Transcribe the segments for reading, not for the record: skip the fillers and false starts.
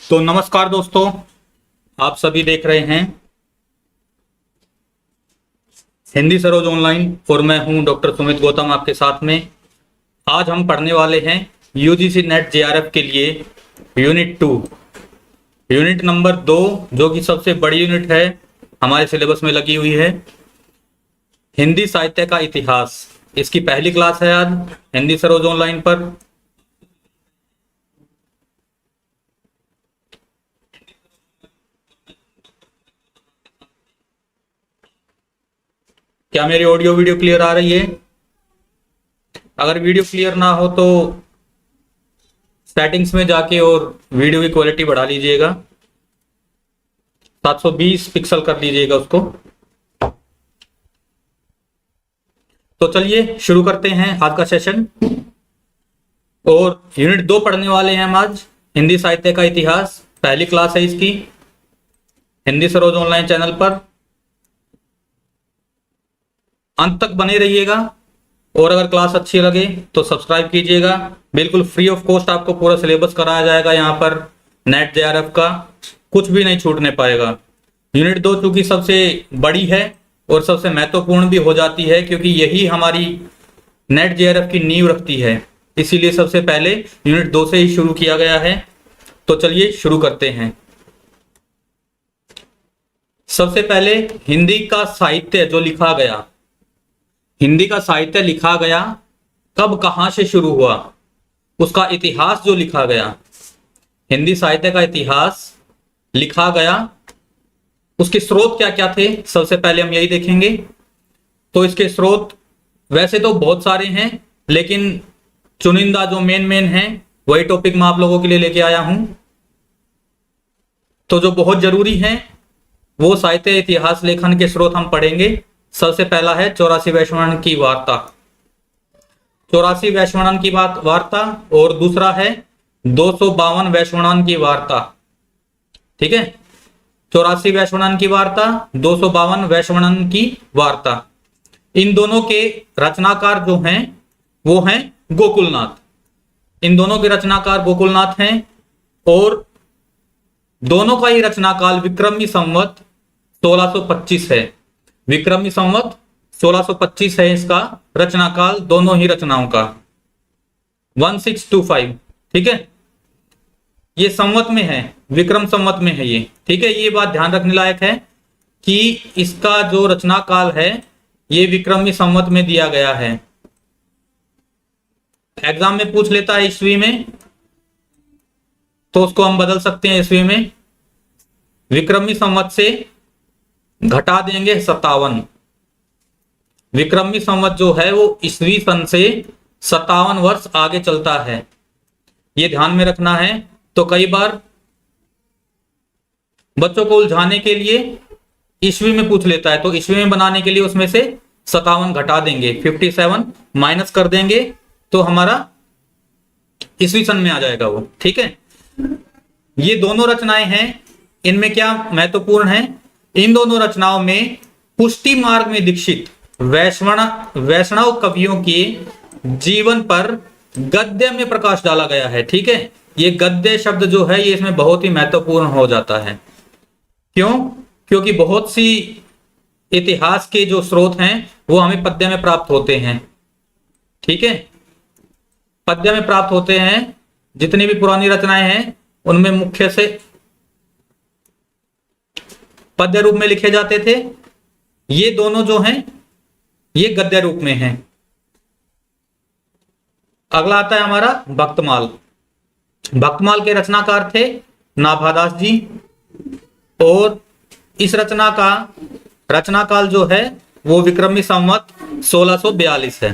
तो नमस्कार दोस्तों, आप सभी देख रहे हैं हिंदी सरोज ऑनलाइन और मैं हूं डॉक्टर सुमित गौतम आपके साथ में। आज हम पढ़ने वाले हैं यूजीसी नेट जेआरएफ के लिए यूनिट 2, यूनिट नंबर 2, जो कि सबसे बड़ी यूनिट है, हमारे सिलेबस में लगी हुई है। हिंदी साहित्य का इतिहास, इसकी पहली क्लास है आज हिंदी सरोज ऑनलाइन पर। क्या मेरी ऑडियो वीडियो क्लियर आ रही है? अगर वीडियो क्लियर ना हो तो सेटिंग्स में जाके और वीडियो की क्वालिटी बढ़ा लीजिएगा, 720 पिक्सल कर लीजिएगा उसको। तो चलिए शुरू करते हैं आज का सेशन। और यूनिट 2 पढ़ने वाले हैं हम आज, हिंदी साहित्य का इतिहास। पहली क्लास है इसकी हिंदी सरोज ऑनलाइन चैनल पर। अंत तक बने रहिएगा और अगर क्लास अच्छी लगे तो सब्सक्राइब कीजिएगा। बिल्कुल फ्री ऑफ कॉस्ट आपको पूरा सिलेबस कराया जाएगा यहाँ पर नेट जेआरएफ का, कुछ भी नहीं छूटने पाएगा। यूनिट 2 चूंकि सबसे बड़ी है और सबसे महत्वपूर्ण भी हो जाती है, क्योंकि यही हमारी नेट जेआरएफ की नींव रखती है, इसीलिए सबसे पहले यूनिट 2 से ही शुरू किया गया है। तो चलिए शुरू करते हैं। सबसे पहले हिंदी का साहित्य जो लिखा गया, हिंदी का साहित्य लिखा गया कब कहां से शुरू हुआ, उसका इतिहास जो लिखा गया, हिंदी साहित्य का इतिहास लिखा गया, उसके स्रोत क्या क्या थे, सबसे पहले हम यही देखेंगे। तो इसके स्रोत वैसे तो बहुत सारे हैं, लेकिन चुनिंदा जो मेन हैं वही टॉपिक मैं आप लोगों के लिए लेके आया हूं। तो जो बहुत जरूरी है वो साहित्य इतिहास लेखन के स्रोत हम पढ़ेंगे। सबसे पहला है 84 वैश्वणन की वार्ता, 84 वैश्वणन की वार्ता, और दूसरा है 252 वैश्वणन की वार्ता। ठीक है, 84 वैश्वणन की वार्ता, 252 वैश्वणन की वार्ता। इन दोनों के रचनाकार जो हैं वो हैं गोकुलनाथ। इन दोनों के रचनाकार गोकुलनाथ हैं और दोनों का ही रचनाकाल विक्रमी संवत 1625 है। विक्रमी संवत 1625 है इसका रचनाकाल, दोनों ही रचनाओं का 1625। ठीक है, ये संवत में है, विक्रम संवत में है ये। ठीक है, ये बात ध्यान रखने लायक है कि इसका जो रचनाकाल है ये विक्रमी संवत में दिया गया है। एग्जाम में पूछ लेता है ईस्वी में, तो उसको हम बदल सकते हैं ईस्वी में। विक्रमी संवत से घटा देंगे 57। विक्रमी संवत जो है वो ईस्वी सन से 57 वर्ष आगे चलता है, ये ध्यान में रखना है। तो कई बार बच्चों को उलझाने के लिए ईस्वी में पूछ लेता है, तो ईस्वी में बनाने के लिए उसमें से 57 घटा देंगे, 57 माइनस कर देंगे, तो हमारा ईस्वी सन में आ जाएगा वो। ठीक है, ये दोनों रचनाएं हैं। इनमें क्या महत्वपूर्ण है, इन दोनों रचनाओं में पुष्टि मार्ग में दीक्षित वैष्णव कवियों के जीवन पर गद्य में प्रकाश डाला गया है। ठीक है, ये गद्य शब्द जो है ये इसमें बहुत ही महत्वपूर्ण हो जाता है। क्यों? क्योंकि बहुत सी इतिहास के जो स्रोत हैं वो हमें पद्य में प्राप्त होते हैं। ठीक है, पद्य में प्राप्त होते हैं। जितनी भी पुरानी रचनाएं हैं उनमें मुख्य से पद्य रूप में लिखे जाते थे। ये दोनों जो हैं ये गद्य रूप में हैं। अगला आता है हमारा भक्तमाल। भक्तमाल के रचनाकार थे नाभादास जी, और इस रचना का रचनाकाल जो है वो विक्रमी संवत 1642 है।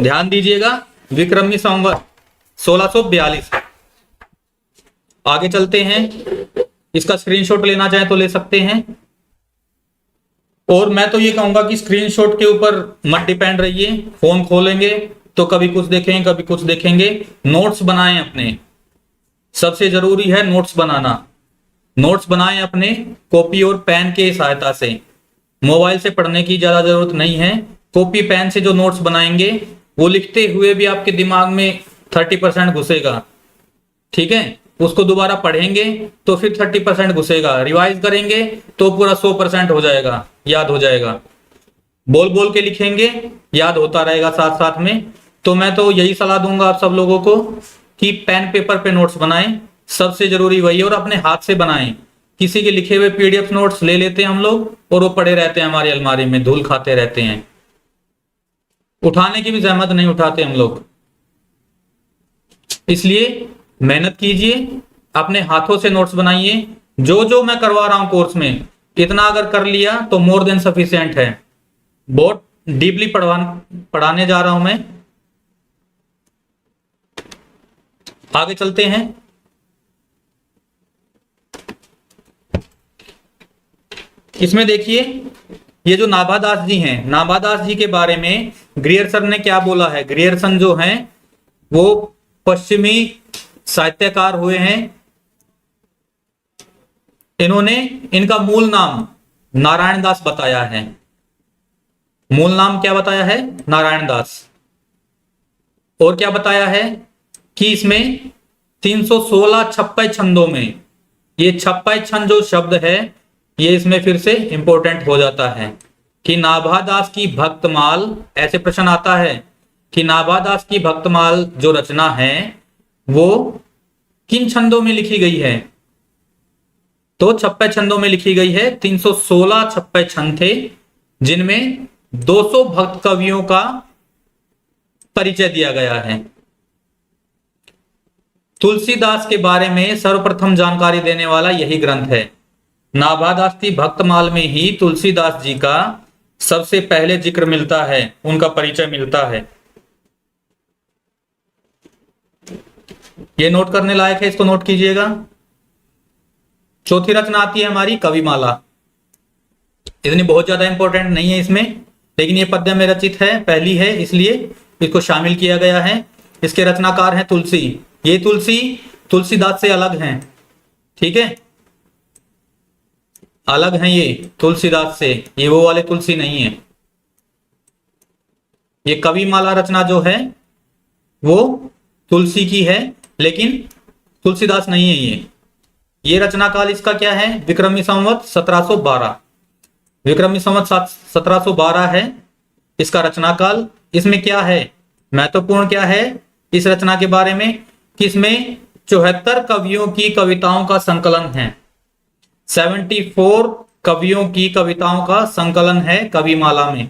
ध्यान दीजिएगा, विक्रमी संवत 1642 है। आगे चलते हैं, इसका स्क्रीनशॉट लेना चाहे तो ले सकते हैं। और मैं तो ये कहूंगा कि स्क्रीनशॉट के ऊपर मत डिपेंड रहिए। फोन खोलेंगे तो कभी कुछ देखेंगे कभी कुछ देखेंगे। नोट्स बनाएं अपने, सबसे जरूरी है नोट्स बनाना। नोट्स बनाएं अपने कॉपी और पेन के सहायता से। मोबाइल से पढ़ने की ज्यादा जरूरत नहीं है। कॉपी पेन से जो नोट्स बनाएंगे वो लिखते हुए भी आपके दिमाग में 30% घुसेगा। ठीक है, उसको दोबारा पढ़ेंगे तो फिर 30% घुसेगा, रिवाइज करेंगे तो पूरा 100% हो जाएगा, याद हो जाएगा। बोल बोल के लिखेंगे, याद होता रहेगा साथ साथ में। तो मैं तो यही सलाह दूंगा आप सब लोगों को कि पेन पेपर पे नोट्स बनाएं, सबसे जरूरी वही है, और अपने हाथ से बनाएं। किसी के लिखे हुए पीडीएफ नोट्स ले लेते हैं हम लोग और वो पड़े रहते हैं हमारी अलमारी में, धूल खाते रहते हैं, उठाने की भी जहमत नहीं उठाते हम लोग। इसलिए मेहनत कीजिए, अपने हाथों से नोट्स बनाइए। जो जो मैं करवा रहा हूं कोर्स में, इतना अगर कर लिया तो मोर देन सफिशिएंट है। बहुत डीपली पढ़ाने जा रहा हूं मैं। आगे चलते हैं। इसमें देखिए, ये जो नाभादास जी हैं, नाभादास जी के बारे में ग्रियर्सन ने क्या बोला है। ग्रियर्सन जो हैं वो पश्चिमी साहित्यकार हुए हैं। इन्होंने इनका मूल नाम नारायण दास बताया है। मूल नाम क्या बताया है? नारायण दास। और क्या बताया है कि इसमें 316 छप्पय छंदों में, ये छप्पय छंद जो शब्द है ये इसमें फिर से इंपॉर्टेंट हो जाता है कि नाभादास की भक्तमाल, ऐसे प्रश्न आता है कि नाभादास की भक्तमाल जो रचना है वो किन छंदों में लिखी गई है। तो छप्पय छंदों में लिखी गई है। 316 छप्पय छंद थे जिनमें 200 भक्त कवियों का परिचय दिया गया है। तुलसीदास के बारे में सर्वप्रथम जानकारी देने वाला यही ग्रंथ है। नाभादास की भक्तमाल में ही तुलसीदास जी का सबसे पहले जिक्र मिलता है, उनका परिचय मिलता है। ये नोट करने लायक है, इसको नोट कीजिएगा। चौथी रचना आती है हमारी कविमाला। इतनी बहुत ज्यादा इंपॉर्टेंट नहीं है इसमें, लेकिन ये पद्य में रचित है, पहली है, इसलिए इसको शामिल किया गया है। इसके रचनाकार हैं तुलसी। ये तुलसी तुलसीदास से अलग हैं, ठीक है, अलग हैं ये तुलसीदास से, ये वो वाले तुलसी नहीं है। ये कविमाला रचना जो है वो तुलसी की है, लेकिन तुलसीदास नहीं है ये रचना काल इसका क्या है? विक्रमी संवत 1712। विक्रमी संवत 1712 है इसका रचना काल। इसमें क्या है महत्वपूर्ण, क्या है इस रचना के बारे में कि इसमें 74 कवियों की कविताओं का संकलन है। 74 कवियों की कविताओं का संकलन है कविमाला में।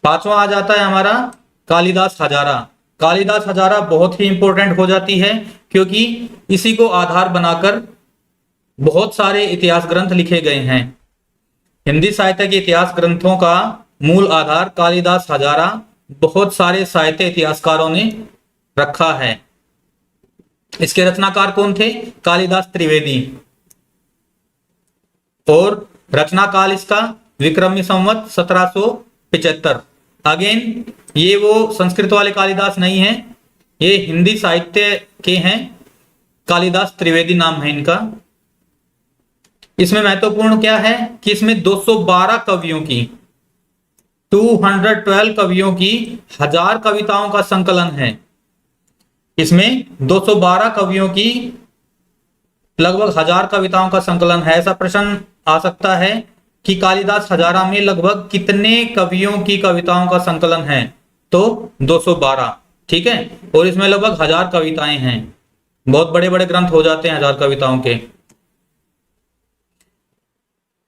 पांचवा आ जाता है हमारा कालिदास हजारा। कालिदास हजारा बहुत ही इंपॉर्टेंट हो जाती है क्योंकि इसी को आधार बनाकर बहुत सारे इतिहास ग्रंथ लिखे गए हैं। हिंदी साहित्य के इतिहास ग्रंथों का मूल आधार कालिदास हजारा बहुत सारे साहित्य इतिहासकारों ने रखा है। इसके रचनाकार कौन थे? कालिदास त्रिवेदी। और रचना काल इसका विक्रमी संवत 1775। अगेन ये वो संस्कृत वाले कालिदास नहीं है, ये हिंदी साहित्य के हैं। कालिदास त्रिवेदी नाम है इनका। इसमें महत्वपूर्ण क्या है कि इसमें 212 कवियों की 212 कवियों की 1000 कविताओं का संकलन है। इसमें 212 कवियों की लगभग 1000 कविताओं का संकलन है। ऐसा प्रश्न आ सकता है कि कालिदास हजारा में लगभग कितने कवियों की कविताओं का संकलन है? तो 212, ठीक है। और इसमें लगभग 1000 कविताएं हैं। बहुत बड़े बड़े ग्रंथ हो जाते हैं 1000 कविताओं के।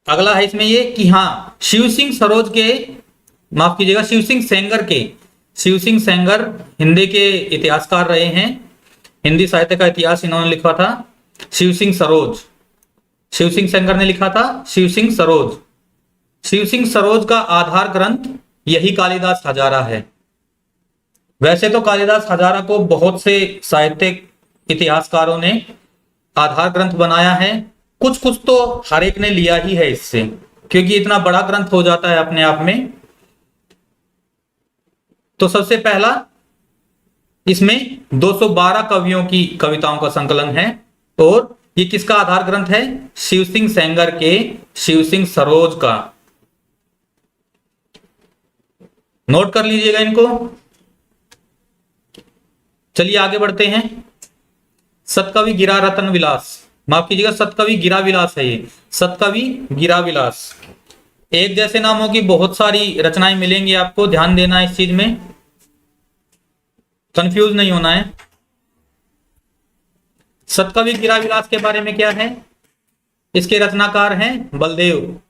अगला है इसमें ये कि हाँ, शिव सिंह सरोज के, माफ कीजिएगा, शिव सिंह सेंगर के, शिव सिंह सेंगर हिंदी के इतिहासकार रहे हैं। हिंदी साहित्य का इतिहास इन्होंने लिखा था। शिव सिंह सरोज, शिव सिंह सेंगर ने लिखा था शिव सिंह सरोज। शिव सिंह सरोज का आधार ग्रंथ यही कालिदास हजारा है। वैसे तो कालिदास हजारा को बहुत से साहित्यिक इतिहासकारों ने आधार ग्रंथ बनाया है, कुछ कुछ तो हर एक ने लिया ही है इससे, क्योंकि इतना बड़ा ग्रंथ हो जाता है अपने आप में। तो सबसे पहला इसमें 212 कवियों की कविताओं का संकलन है। और ये किसका आधार ग्रंथ है? शिव सिंह सेंगर के शिव सिंह सरोज का। नोट कर लीजिएगा इनको। चलिए आगे बढ़ते हैं। सतकवि गिरा रतन विलास, माफ कीजिएगा सतकवि गिरा विलास है ये, सतकवि गिरा विलास। एक जैसे नामों की बहुत सारी रचनाएं मिलेंगी आपको, ध्यान देना है इस चीज में, कंफ्यूज नहीं होना है। सतकवि गिरा विलास के बारे में क्या है, इसके रचनाकार हैं बलदेव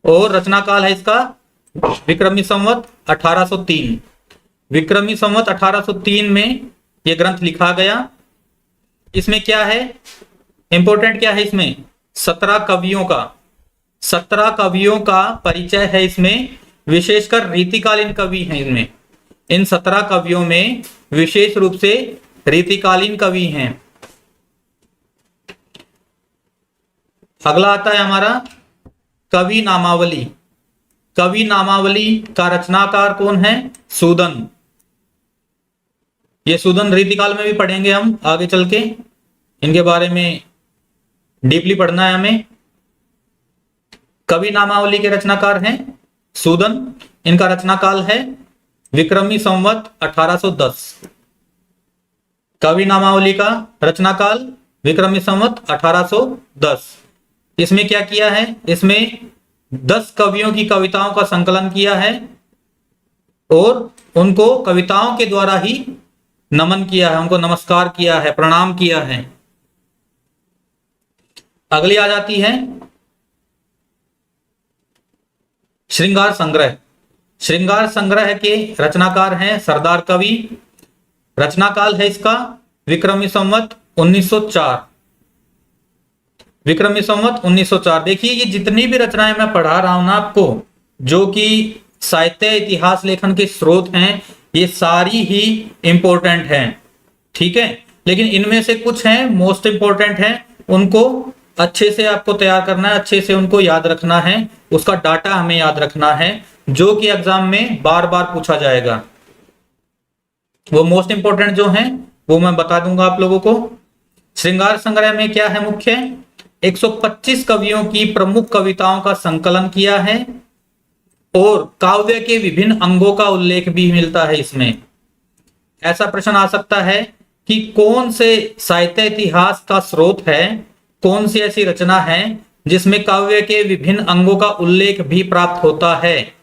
और रचना काल है इसका विक्रमी संवत 1803। विक्रमी संवत 1803 में यह ग्रंथ लिखा गया। इसमें क्या है इंपॉर्टेंट, क्या है इसमें 17 कवियों का, 17 कवियों का परिचय है इसमें, विशेषकर रीतिकालीन कवि हैं इनमें। इन 17 कवियों में विशेष रूप से रीतिकालीन कवि हैं। अगला आता है हमारा कवि नामावली। कवि नामावली का रचनाकार कौन है, सूदन। ये सूदन रीतिकाल में भी पढ़ेंगे हम आगे चल के, इनके बारे में डीपली पढ़ना है हमें। कवि नामावली के रचनाकार हैं सूदन, इनका रचनाकाल है विक्रमी संवत 1810। कवि नामावली का रचनाकाल विक्रमी संवत 1810। इसमें क्या किया है, इसमें 10 कवियों की कविताओं का संकलन किया है और उनको कविताओं के द्वारा ही नमन किया है, उनको नमस्कार किया है, प्रणाम किया है। अगली आ जाती है श्रृंगार संग्रह। श्रृंगार संग्रह के रचनाकार हैं सरदार कवि। रचनाकाल है इसका विक्रमी संवत 1904। विक्रमी संवत 1904। देखिए ये जितनी भी रचनाएं मैं पढ़ा रहा हूं ना आपको, जो कि साहित्य इतिहास लेखन के स्रोत हैं, ये सारी ही इंपॉर्टेंट हैं, ठीक है। लेकिन इनमें से कुछ हैं मोस्ट इंपॉर्टेंट हैं, उनको अच्छे से आपको तैयार करना है, अच्छे से उनको याद रखना है, उसका डाटा हमें याद रखना है, जो कि एग्जाम में बार बार पूछा जाएगा। वो मोस्ट इंपॉर्टेंट जो हैं वो मैं बता दूंगा आप लोगों को। श्रृंगार संग्रह में क्या है मुख्य, 125 कवियों की प्रमुख कविताओं का संकलन किया है और काव्य के विभिन्न अंगों का उल्लेख भी मिलता है इसमें। ऐसा प्रश्न आ सकता है कि कौन से साहित्य इतिहास का स्रोत है, कौन सी ऐसी रचना है जिसमें काव्य के विभिन्न अंगों का उल्लेख भी प्राप्त होता है।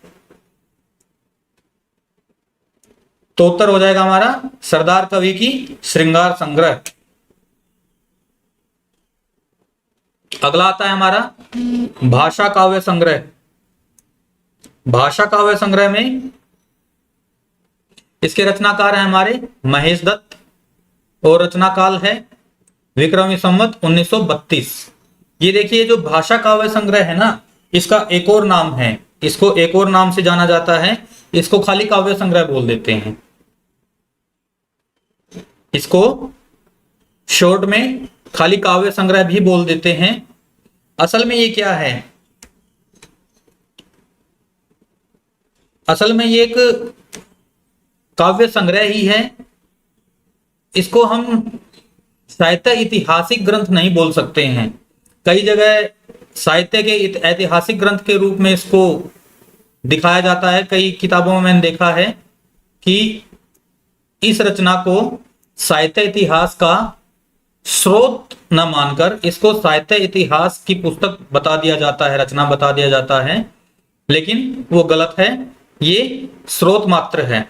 तो उत्तर हो जाएगा हमारा सरदार कवि की श्रृंगार संग्रह। अगला आता है हमारा भाषा काव्य संग्रह। भाषा काव्य संग्रह में इसके रचनाकार हैं हमारे महेश दत्त और रचनाकाल है विक्रमी संवत 1932। ये देखिए जो भाषा काव्य संग्रह है ना, इसका एक और नाम है, इसको एक और नाम से जाना जाता है, इसको खाली काव्य संग्रह बोल देते हैं, इसको शॉर्ट में खाली काव्य संग्रह भी बोल देते हैं। असल में ये क्या है, असल में ये एक काव्य संग्रह ही है। इसको हम साहित्य ऐतिहासिक ग्रंथ नहीं बोल सकते हैं। कई जगह साहित्य के ऐतिहासिक ग्रंथ के रूप में इसको दिखाया जाता है। कई किताबों में मैंने देखा है कि इस रचना को साहित्य इतिहास का स्रोत न मानकर इसको साहित्य इतिहास की पुस्तक बता दिया जाता है, रचना बता दिया जाता है, लेकिन वो गलत है, ये स्रोत मात्र है।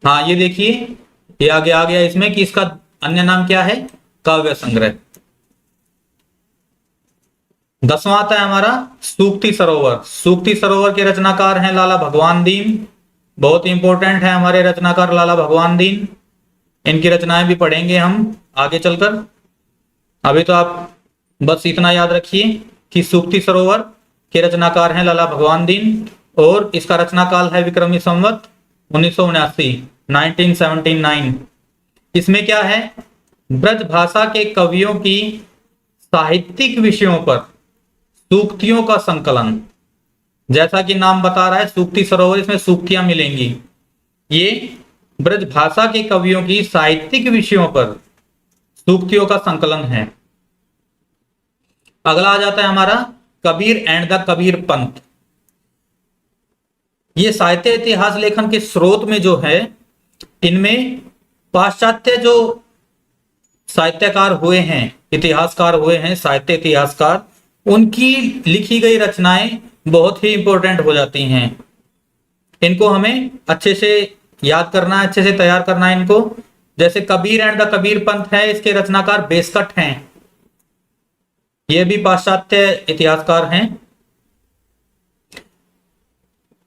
हाँ ये देखिए ये आगे आ गया इसमें कि इसका अन्य नाम क्या है, काव्य संग्रह। 10वां आता है हमारा सूक्ति सरोवर। सूक्ति सरोवर के रचनाकार हैं लाला भगवान दीन। बहुत इंपॉर्टेंट है हमारे रचनाकार लाला भगवान दीन। इनकी रचनाएं भी पढ़ेंगे हम आगे चलकर। अभी तो आप बस इतना याद रखिए कि सूक्ति सरोवर के रचनाकार हैं लाला भगवान दीन और इसका रचनाकाल है विक्रमी संवत 1979। इसमें क्या है, ब्रज भाषा के कवियों की साहित्यिक विषयों पर सूक्तियों का संकलन। जैसा कि नाम बता रहा है सूक्ति सरोवर, इसमें सूक्तियां मिलेंगी। ये ब्रज भाषा के कवियों की साहित्यिक विषयों पर सूक्तियों का संकलन है। अगला आ जाता है हमारा कबीर एंड द कबीर पंथ। ये साहित्य इतिहास लेखन के स्रोत में जो है इनमें पाश्चात्य जो साहित्यकार हुए हैं, इतिहासकार हुए हैं, साहित्य इतिहासकार, उनकी लिखी गई रचनाएं बहुत ही इंपॉर्टेंट हो जाती हैं। इनको हमें अच्छे से याद करना है, अच्छे से तैयार करना है इनको। जैसे कबीर एंड द कबीर पंथ है, इसके रचनाकार बेस्कट हैं, ये भी पाश्चात्य इतिहासकार हैं।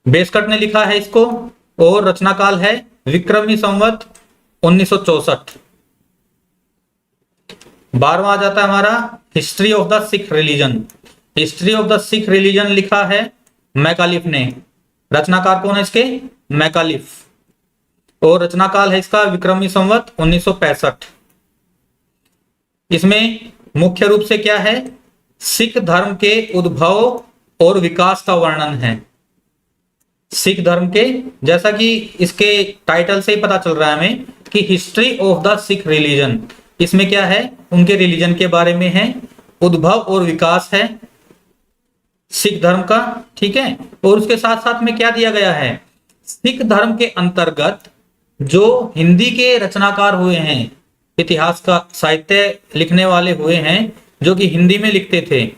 बेस्कट ने लिखा है इसको, और रचनाकाल है विक्रमी संवत 1964। 12वां आ जाता है हमारा history of the Sikh religion. History of the Sikh religion लिखा है मैकालिफ ने। रचनाकार कौन है इसके? मैकालिफ। और रचनाकाल है इसका विक्रमी संवत 1965। इसमें मुख्य रूप से क्या है? सिख धर्म के उद्भव और विकास का वर्णन है। सिख धर्म के, जैसा कि इसके टाइटल से ही पता चल रहा है हमें कि history of the Sikh religion, इसमें क्या है? उनके रिलीजन के बारे में है, उद्भव और विकास है सिख धर्म का, ठीक है। और उसके साथ साथ में क्या दिया गया है? सिख धर्म के अंतर्गत जो हिंदी के रचनाकार हुए हैं, इतिहास का साहित्य लिखने वाले हुए हैं, जो कि हिंदी में लिखते थे,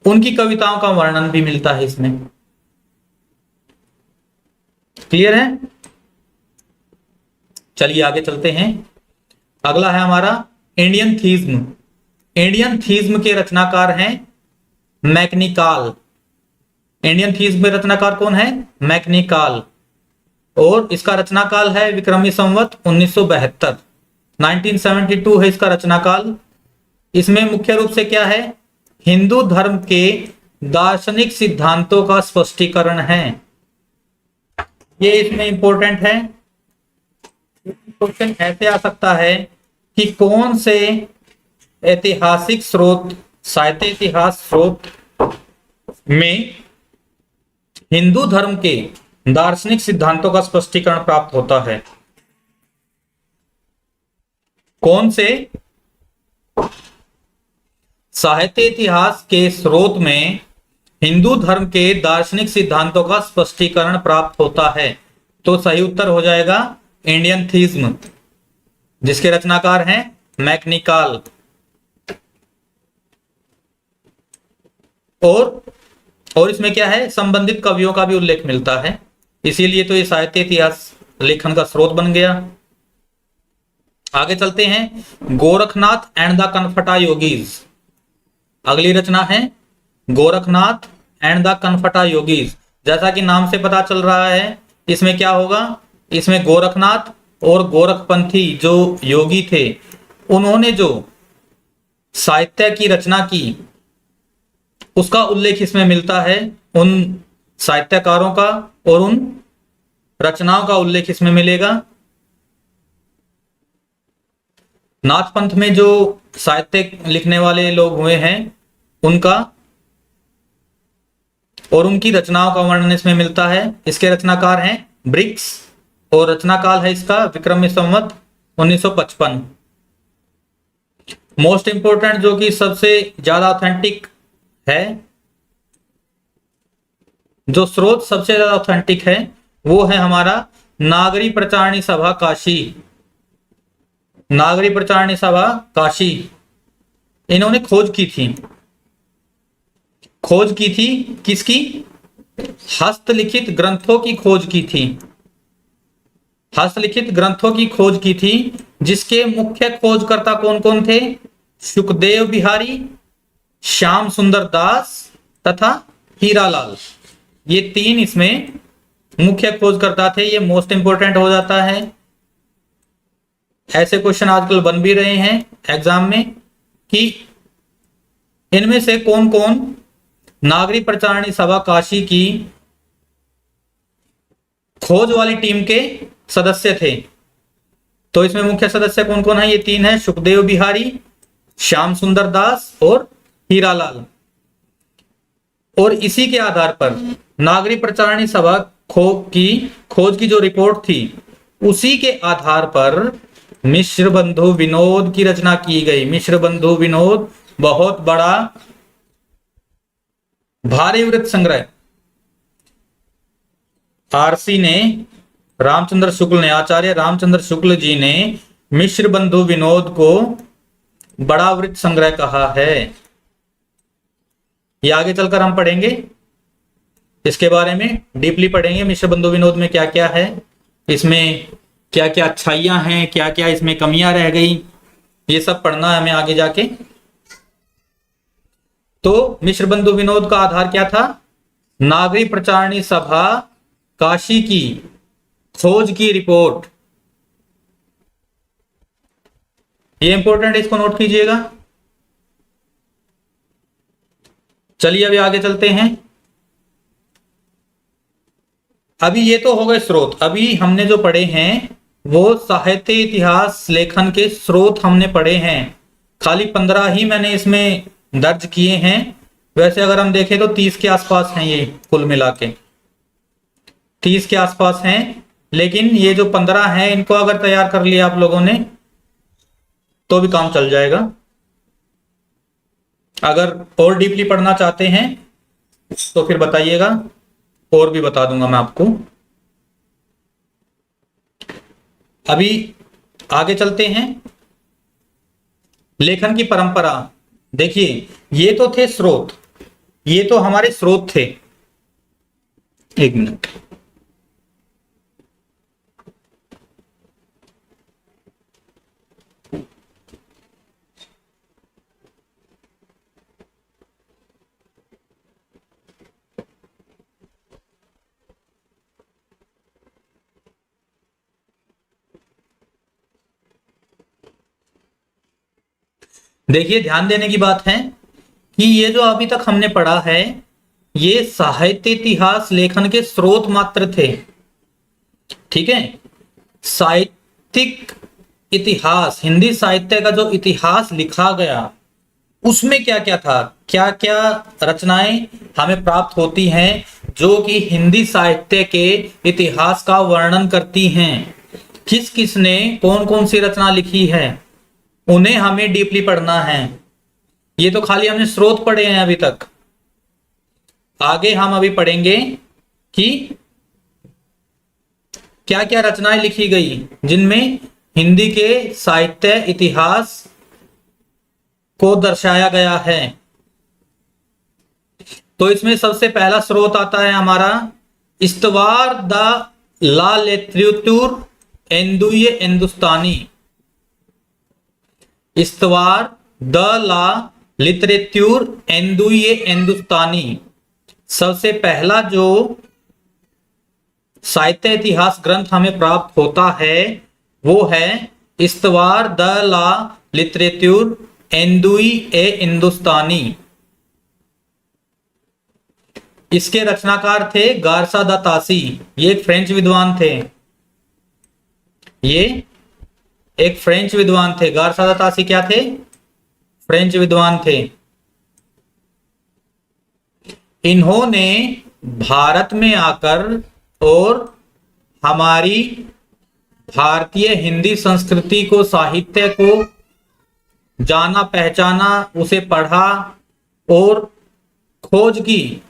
उनकी कविताओं का वर्णन भी मिलता है इसमें। क्लियर है? चलिए आगे चलते हैं। अगला है हमारा इंडियन थीज्म। इंडियन थीज्म के रचनाकार हैं मैकनिकाल। इंडियन थीज्म के रचनाकार कौन है? मैकनिकाल। और इसका रचनाकाल है विक्रमी संवत 1972, 1972 है इसका रचनाकाल। इसमें मुख्य रूप से क्या है? हिंदू धर्म के दार्शनिक सिद्धांतों का स्पष्टीकरण है। ये इसमें इंपॉर्टेंट है। क्वेश्चन ऐसे आ सकता है कि कौन से ऐतिहासिक स्रोत, साहित्य इतिहास स्रोत में हिंदू धर्म के दार्शनिक सिद्धांतों का स्पष्टीकरण प्राप्त होता है? कौन से साहित्य इतिहास के स्रोत में हिंदू धर्म के दार्शनिक सिद्धांतों का स्पष्टीकरण प्राप्त होता है? तो सही उत्तर हो जाएगा इंडियन थीज्म, जिसके रचनाकार हैं मैकनिकाल। और इसमें क्या है? संबंधित कवियों का भी उल्लेख मिलता है, इसीलिए तो ये साहित्य इतिहास लेखन का स्रोत बन गया। आगे चलते हैं। Gorakhnath and the Kanphata yogis. अगली रचना है गोरखनाथ एंड द कनफटा योगीज। जैसा कि नाम से पता चल रहा है, इसमें क्या होगा? इसमें गोरखनाथ और गोरखपंथी जो योगी थे, उन्होंने जो साहित्य की रचना की, उसका उल्लेख इसमें मिलता है। उन साहित्यकारों का और उन रचनाओं का उल्लेख इसमें मिलेगा। नाथ पंथ में जो साहित्य लिखने वाले लोग हुए हैं, उनका और उनकी रचनाओं का वर्णन इसमें मिलता है। इसके रचनाकार हैं ब्रिक्स, और रचनाकाल है इसका विक्रमी संवत 1955। मोस्ट इंपोर्टेंट, जो कि सबसे ज्यादा ऑथेंटिक है, जो स्रोत सबसे ज्यादा ऑथेंटिक है, वो है हमारा नागरी प्रचारणी सभा काशी। नागरी प्रचारणी सभा काशी, इन्होंने खोज की थी। खोज की थी किसकी? हस्तलिखित ग्रंथों की खोज की थी। हस्तलिखित ग्रंथों की खोज की थी, जिसके मुख्य खोजकर्ता कौन कौन थे? सुखदेव बिहारी, श्याम सुंदर दास तथा हीरालाल। ये तीन इसमें मुख्य खोजकर्ता थे। ये मोस्ट इंपोर्टेंट हो जाता है। ऐसे क्वेश्चन आजकल बन भी रहे हैं एग्जाम में कि इनमें से कौन कौन नागरी प्रचारणी सभा काशी की खोज वाली टीम के सदस्य थे। तो इसमें मुख्य सदस्य कौन कौन है? ये तीन है, सुखदेव बिहारी, श्याम सुंदर दास और हीरालाल। और इसी के आधार पर नागरी प्रचारणी सभा खोज की जो रिपोर्ट थी, उसी के आधार पर मिश्र बंधु विनोद की रचना की गई। मिश्र बंधु विनोद बहुत बड़ा भारी वृत्त संग्रह आरसी ने, रामचंद्र शुक्ल ने, आचार्य रामचंद्र शुक्ल जी ने मिश्र बंधु विनोद को बड़ा वृत्त संग्रह कहा है। ये आगे चलकर हम पढ़ेंगे, इसके बारे में डीपली पढ़ेंगे। मिश्र बंधु विनोद में क्या क्या है, इसमें क्या क्या अच्छाइयां हैं, क्या क्या इसमें कमियां रह गई, ये सब पढ़ना है हमें आगे जाके। तो मिश्र बंधु विनोद का आधार क्या था? नागरी प्रचारणी सभा काशी की खोज की रिपोर्ट। ये इंपॉर्टेंट है, इसको नोट कीजिएगा। चलिए अभी आगे चलते हैं। अभी ये तो हो गए स्रोत। अभी हमने जो पढ़े हैं वो साहित्य इतिहास लेखन के स्रोत हमने पढ़े हैं। खाली 15 ही मैंने इसमें दर्ज किए हैं। वैसे अगर हम देखें तो 30 के आसपास हैं, ये कुल मिला के 30 के आसपास हैं। लेकिन ये जो 15 हैं, इनको अगर तैयार कर लिया आप लोगों ने तो भी काम चल जाएगा। अगर और डीपली पढ़ना चाहते हैं तो फिर बताइएगा, और भी बता दूंगा मैं आपको। अभी आगे चलते हैं। लेखन की परंपरा, देखिए ये तो थे स्रोत, ये तो हमारे स्रोत थे। एक मिनट, देखिए ध्यान देने की बात है कि ये जो अभी तक हमने पढ़ा है ये साहित्य इतिहास लेखन के स्रोत मात्र थे। ठीक है, साहित्यिक इतिहास, हिंदी साहित्य का जो इतिहास लिखा गया उसमें क्या क्या था, क्या क्या रचनाएं हमें प्राप्त होती हैं जो कि हिंदी साहित्य के इतिहास का वर्णन करती हैं, किस किस ने कौन कौन सी रचना लिखी है, उन्हें हमें डीपली पढ़ना है। ये तो खाली हमने स्रोत पढ़े हैं अभी तक। आगे हम अभी पढ़ेंगे कि क्या क्या रचनाएं लिखी गई जिनमें हिंदी के साहित्य इतिहास को दर्शाया गया है। तो इसमें सबसे पहला स्रोत आता है हमारा इस्तवार द ला लिटरेचर एंदुए हिंदुस्तानी। इस्तवार द ला लिटरेचर एंदुए हिंदुस्तानी, सबसे पहला जो साहित्य इतिहास ग्रंथ हमें प्राप्त होता है वो है इस्तवार द ला लिटरेचर एंदुए हिंदुस्तानी। इसके रचनाकार थे गारसा द तासी, ये एक फ्रेंच विद्वान थे। ये एक फ्रेंच विद्वान थे। गारसा द तासी क्या थे? फ्रेंच विद्वान थे। इन्होंने भारत में आकर और हमारी भारतीय हिंदी संस्कृति को, साहित्य को जाना, पहचाना, उसे पढ़ा और खोज की।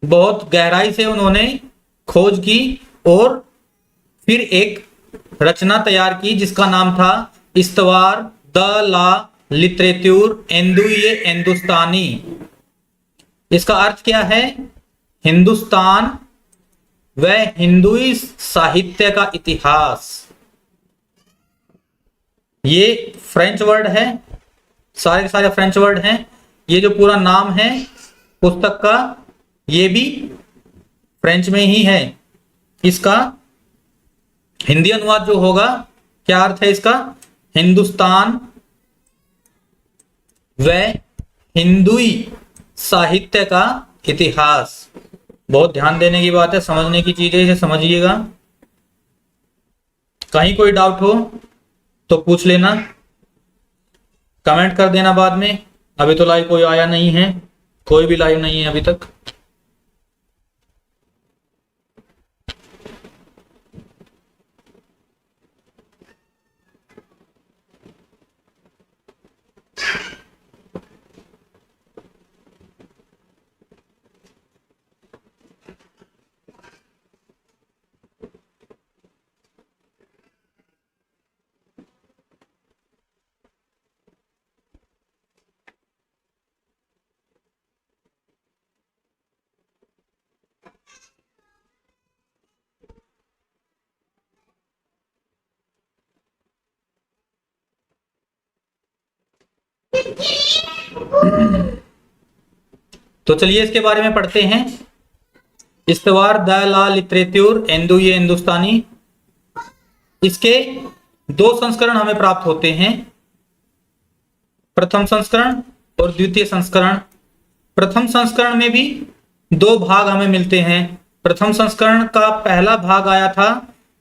बहुत गहराई से उन्होंने खोज की और फिर एक रचना तैयार की जिसका नाम था इस्तवार द ला लिटरेचर एंदुए हिंदुस्तानी। इसका अर्थ क्या है? हिंदुस्तान व हिंदुई साहित्य का इतिहास। ये फ्रेंच वर्ड है, सारे के सारे फ्रेंच वर्ड हैं। ये जो पूरा नाम है पुस्तक का ये भी फ्रेंच में ही है। इसका हिंदी अनुवाद जो होगा, क्या अर्थ है इसका? हिंदुस्तान व हिंदुई साहित्य का इतिहास। बहुत ध्यान देने की बात है, समझने की चीज है, इसे समझिएगा। कहीं कोई डाउट हो तो पूछ लेना, कमेंट कर देना बाद में। अभी तो लाइव कोई आया नहीं है, कोई भी लाइव नहीं है अभी तक। तो चलिए इसके बारे में पढ़ते हैं। इस्तवार द ला लिटरेच्योर एंदू ये हिंदुस्तानी, इसके दो संस्करण हमें प्राप्त होते हैं, प्रथम संस्करण और द्वितीय संस्करण। प्रथम संस्करण में भी दो भाग हमें मिलते हैं। प्रथम संस्करण का पहला भाग आया था,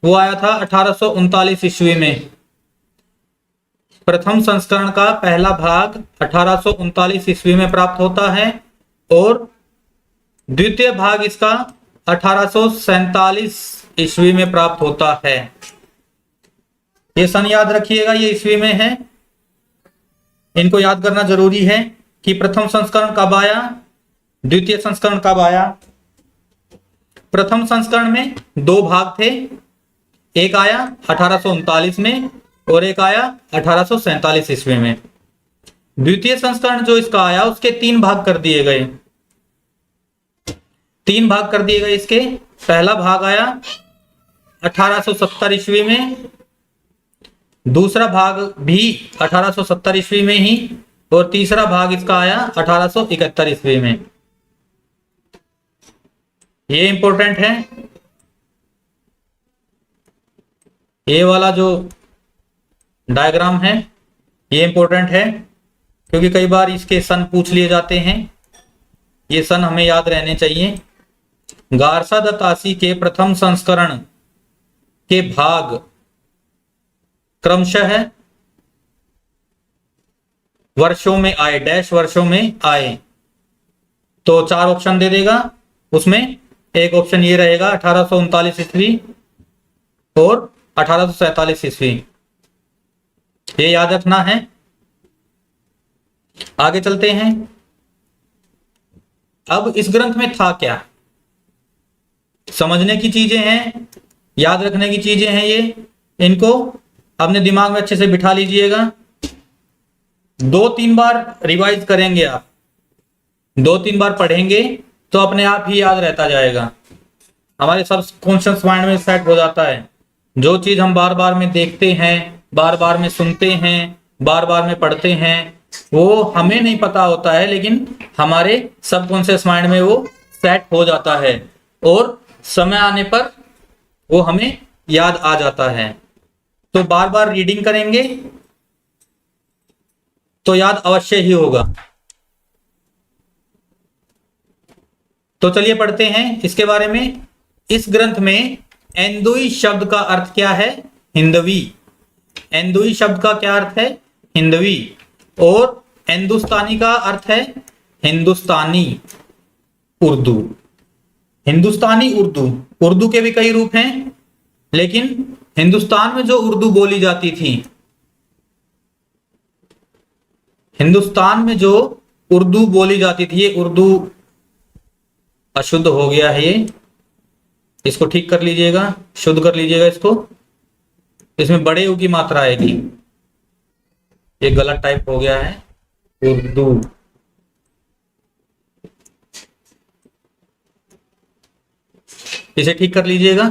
वो आया था 1839 ईस्वी में। प्रथम संस्करण का पहला भाग 1839 ईस्वी में प्राप्त होता है और द्वितीय भाग इसका 1847 ईस्वी में प्राप्त होता है। ये सन याद रखिएगा, ये ईस्वी में है, इनको याद करना जरूरी है कि प्रथम संस्करण कब आया, द्वितीय संस्करण कब आया। प्रथम संस्करण में दो भाग थे, एक आया 1839 में और एक आया 1847 ईस्वी में। द्वितीय संस्करण जो इसका आया उसके तीन भाग कर दिए गए, तीन भाग कर दिए गए इसके। पहला भाग आया 1870 ईस्वी में, दूसरा भाग भी 1870 ईस्वी में ही, और तीसरा भाग इसका आया 1871 ईस्वी में। ये इंपॉर्टेंट है, ये वाला जो डायग्राम है ये इंपॉर्टेंट है, क्योंकि कई बार इसके सन पूछ लिए जाते हैं। ये सन हमें याद रहने चाहिए। गारसा द तासी के प्रथम संस्करण के भाग क्रमशः वर्षों में आए, डैश वर्षों में आए, तो चार ऑप्शन दे देगा। उसमें एक ऑप्शन ये रहेगा 1839 ईस्वी और 1847 ईस्वी, ये याद रखना है। आगे चलते हैं। अब इस ग्रंथ में था क्या, समझने की चीजें हैं, याद रखने की चीजें हैं, ये इनको अपने दिमाग में अच्छे से बिठा लीजिएगा। दो तीन बार रिवाइज करेंगे आप, दो तीन बार पढ़ेंगे तो अपने आप ही याद रहता जाएगा, हमारे सबकॉन्शियस माइंड में सेट हो जाता है। जो चीज हम बार बार में देखते हैं, बार बार में सुनते हैं, बार बार में पढ़ते हैं, वो हमें नहीं पता होता है, लेकिन हमारे सबकॉन्शियस माइंड में वो सेट हो जाता है और समय आने पर वो हमें याद आ जाता है। तो बार बार रीडिंग करेंगे तो याद अवश्य ही होगा। तो चलिए पढ़ते हैं इसके बारे में। इस ग्रंथ में एंदुई शब्द का अर्थ क्या है, हिंदवी। एंदुई शब्द का क्या अर्थ है, हिंदवी। और हिंदुस्तानी का अर्थ है हिंदुस्तानी उर्दू। हिंदुस्तानी उर्दू, उर्दू के भी कई रूप हैं, लेकिन हिंदुस्तान में जो उर्दू बोली जाती थी, हिंदुस्तान में जो उर्दू बोली जाती थी, ये उर्दू अशुद्ध हो गया है, ये इसको ठीक कर लीजिएगा, शुद्ध कर लीजिएगा इसको। इसमें बड़े यू की मात्रा आएगी, ये गलत टाइप हो गया है, उर्दू। इसे ठीक कर लीजिएगा।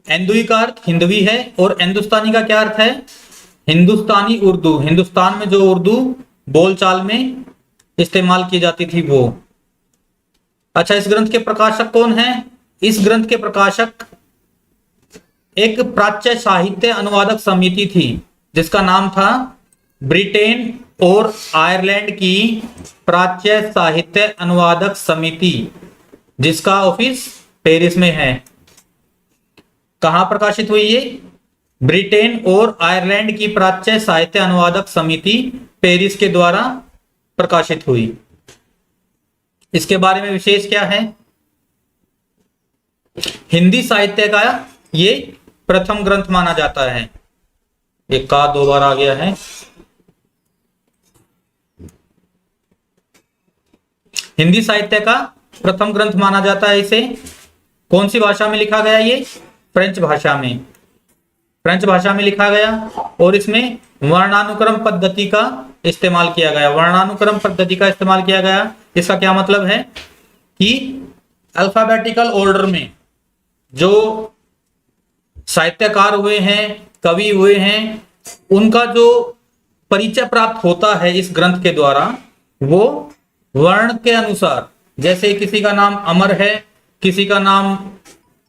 एंदुई का अर्थ हिंदवी है और हिंदुस्तानी का क्या अर्थ है, हिंदुस्तानी उर्दू। हिंदुस्तान में जो उर्दू बोलचाल में इस्तेमाल की जाती थी वो। अच्छा, इस ग्रंथ के प्रकाशक कौन हैं? इस ग्रंथ के प्रकाशक एक प्राच्य साहित्य अनुवादक समिति थी जिसका नाम था ब्रिटेन और आयरलैंड की प्राच्य साहित्य अनुवादक समिति, जिसका ऑफिस पेरिस में है। कहां प्रकाशित हुई ये? ब्रिटेन और आयरलैंड की प्राच्य साहित्य अनुवादक समिति पेरिस के द्वारा प्रकाशित हुई। इसके बारे में विशेष क्या है? हिंदी साहित्य का ये प्रथम ग्रंथ माना जाता है। एक का दो बार आ गया है। हिंदी साहित्य का प्रथम ग्रंथ माना जाता है इसे। कौन सी भाषा में लिखा गया? ये फ्रेंच भाषा में, फ्रेंच भाषा में लिखा गया और इसमें वर्णानुक्रम पद्धति का इस्तेमाल किया गया। वर्णानुक्रम पद्धति का इस्तेमाल किया गया, इसका क्या मतलब है कि अल्फाबेटिकल ऑर्डर में जो साहित्यकार हुए हैं, कवि हुए हैं, उनका जो परिचय प्राप्त होता है इस ग्रंथ के द्वारा वो वर्ण के अनुसार, जैसे किसी का नाम अमर है, किसी का नाम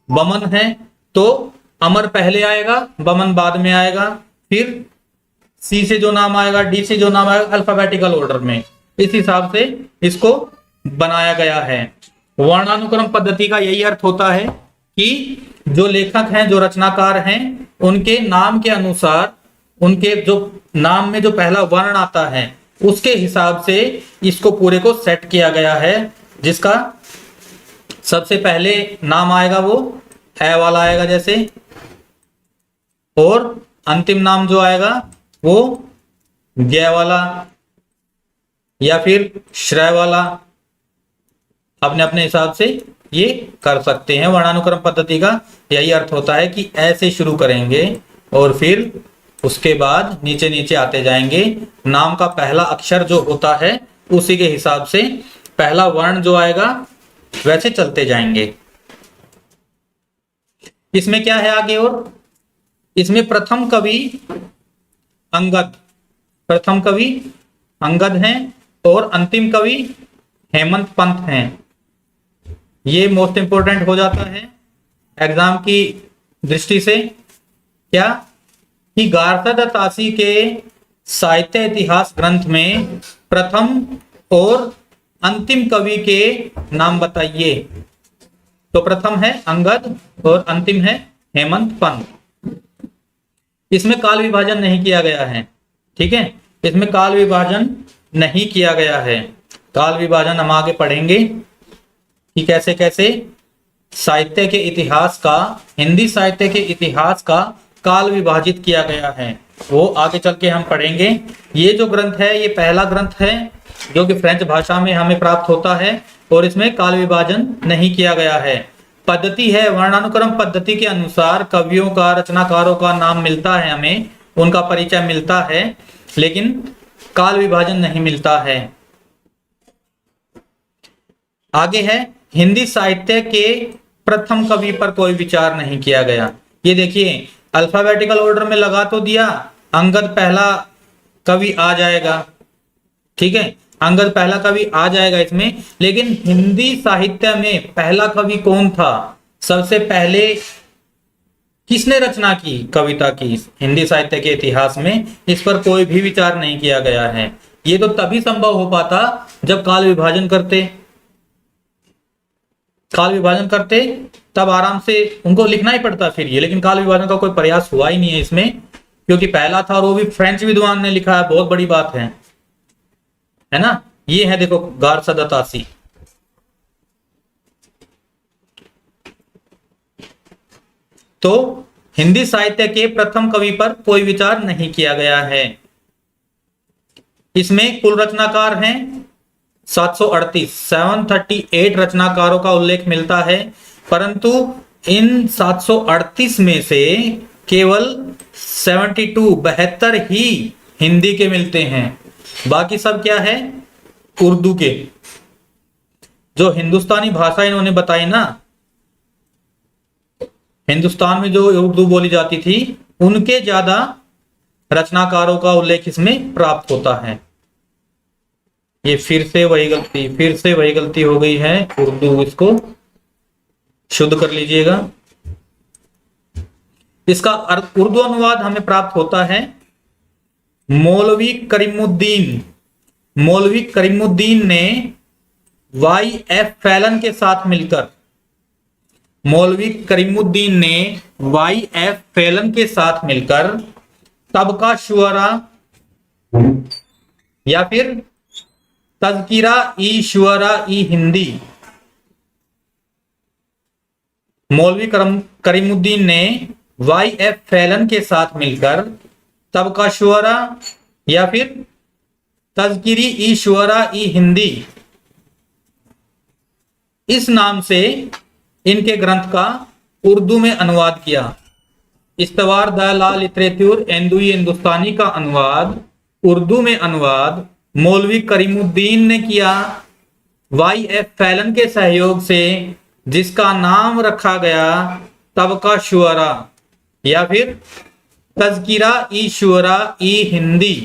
बमन है, तो अमर पहले आएगा, बमन बाद में आएगा, फिर सी से जो नाम आएगा, डी से जो नाम आएगा, अल्फाबेटिकल ऑर्डर में। इस हिसाब से इसको बनाया गया है। वर्णानुक्रम पद्धति का यही अर्थ होता है कि जो लेखक हैं, जो रचनाकार हैं, उनके नाम के अनुसार, उनके जो नाम में जो पहला वर्ण आता है उसके हिसाब से इसको पूरे को सेट किया गया है। जिसका सबसे पहले नाम आएगा वो है वाला आएगा जैसे, और अंतिम नाम जो आएगा वो ज्ञ वाला या फिर श्रेय वाला, अपने अपने हिसाब से ये कर सकते हैं। वर्णानुक्रम पद्धति का यही अर्थ होता है कि ऐसे शुरू करेंगे और फिर उसके बाद नीचे नीचे आते जाएंगे। नाम का पहला अक्षर जो होता है उसी के हिसाब से पहला वर्ण जो आएगा वैसे चलते जाएंगे। इसमें क्या है आगे, और इसमें प्रथम कवि अंगद, प्रथम कवि अंगद हैं और अंतिम कवि हेमंत पंत हैं। ये मोस्ट इंपोर्टेंट हो जाता है एग्जाम की दृष्टि से। क्या कि गारसादातासी के साहित्य इतिहास ग्रंथ में प्रथम और अंतिम कवि के नाम बताइए। तो प्रथम है अंगद और अंतिम है हेमंत पंत। इसमें काल विभाजन नहीं किया गया है, ठीक है, इसमें काल विभाजन नहीं किया गया है। काल विभाजन हम आगे पढ़ेंगे कि कैसे कैसे साहित्य के इतिहास का, हिंदी साहित्य के इतिहास का काल विभाजित किया गया है, वो आगे चल के हम पढ़ेंगे। ये जो ग्रंथ है ये पहला ग्रंथ है जो कि फ्रेंच भाषा में हमें प्राप्त होता है और इसमें काल विभाजन नहीं किया गया है। पद्धति है वर्णानुक्रम पद्धति के अनुसार कवियों का, रचनाकारों का नाम मिलता है, हमें उनका परिचय मिलता है, लेकिन काल विभाजन नहीं मिलता है। आगे है हिंदी साहित्य के प्रथम कवि पर कोई विचार नहीं किया गया। ये देखिए अल्फाबेटिकल ऑर्डर में लगा तो दिया, अंगद पहला कवि आ जाएगा, ठीक है, अंगद पहला कवि आ जाएगा इसमें, लेकिन हिंदी साहित्य में पहला कवि कौन था, सबसे पहले किसने रचना की कविता की हिंदी साहित्य के इतिहास में, इस पर कोई भी विचार नहीं किया गया है। ये तो तभी संभव हो पाता जब काल विभाजन करते, काल विभाजन करते तब आराम से उनको लिखना ही पड़ता फिर ये, लेकिन काल विभाजन का कोई प्रयास हुआ ही नहीं है इसमें, क्योंकि पहला था और वो भी फ्रेंच विद्वान ने लिखा है, बहुत बड़ी बात है ना। ये है देखो गारसादातासी। तो हिंदी साहित्य के प्रथम कवि पर कोई विचार नहीं किया गया है। इसमें कुल रचनाकार हैं 738, 738 रचनाकारों का उल्लेख मिलता है, परंतु इन 738 में से केवल 72 ही हिंदी के मिलते हैं, बाकी सब क्या है उर्दू के। जो हिंदुस्तानी भाषा इन्होंने बताई ना, हिंदुस्तान में जो उर्दू बोली जाती थी उनके ज्यादा रचनाकारों का उल्लेख इसमें प्राप्त होता है। ये फिर से वही गलती हो गई है उर्दू, इसको शुद्ध कर लीजिएगा। इसका उर्दू अनुवाद हमें प्राप्त होता है मौलवी करीमुद्दीन। मौलवी करीमुद्दीन ने YF फैलन के साथ मिलकर, मौलवी करीमुद्दीन ने YF फैलन के साथ मिलकर तबका शुअरा या फिर तज़किरा ई शुअरा ई हिंदी, मौलवी करीमुद्दीन ने YF फैलन के साथ मिलकर तबका शुअरा या फिर तज़किरी ई शुअरा ई हिंदी, इस नाम से इनके ग्रंथ का उर्दू में अनुवाद किया। इस्तवार द ला लिटरेचर एंदुई हिंदुस्तानी का अनुवाद, उर्दू में अनुवाद मौलवी करीमुद्दीन ने किया YF फैलन के सहयोग से, जिसका नाम रखा गया तबका शुअरा या फिर तज़किरा ई शुअरा ई हिंदी,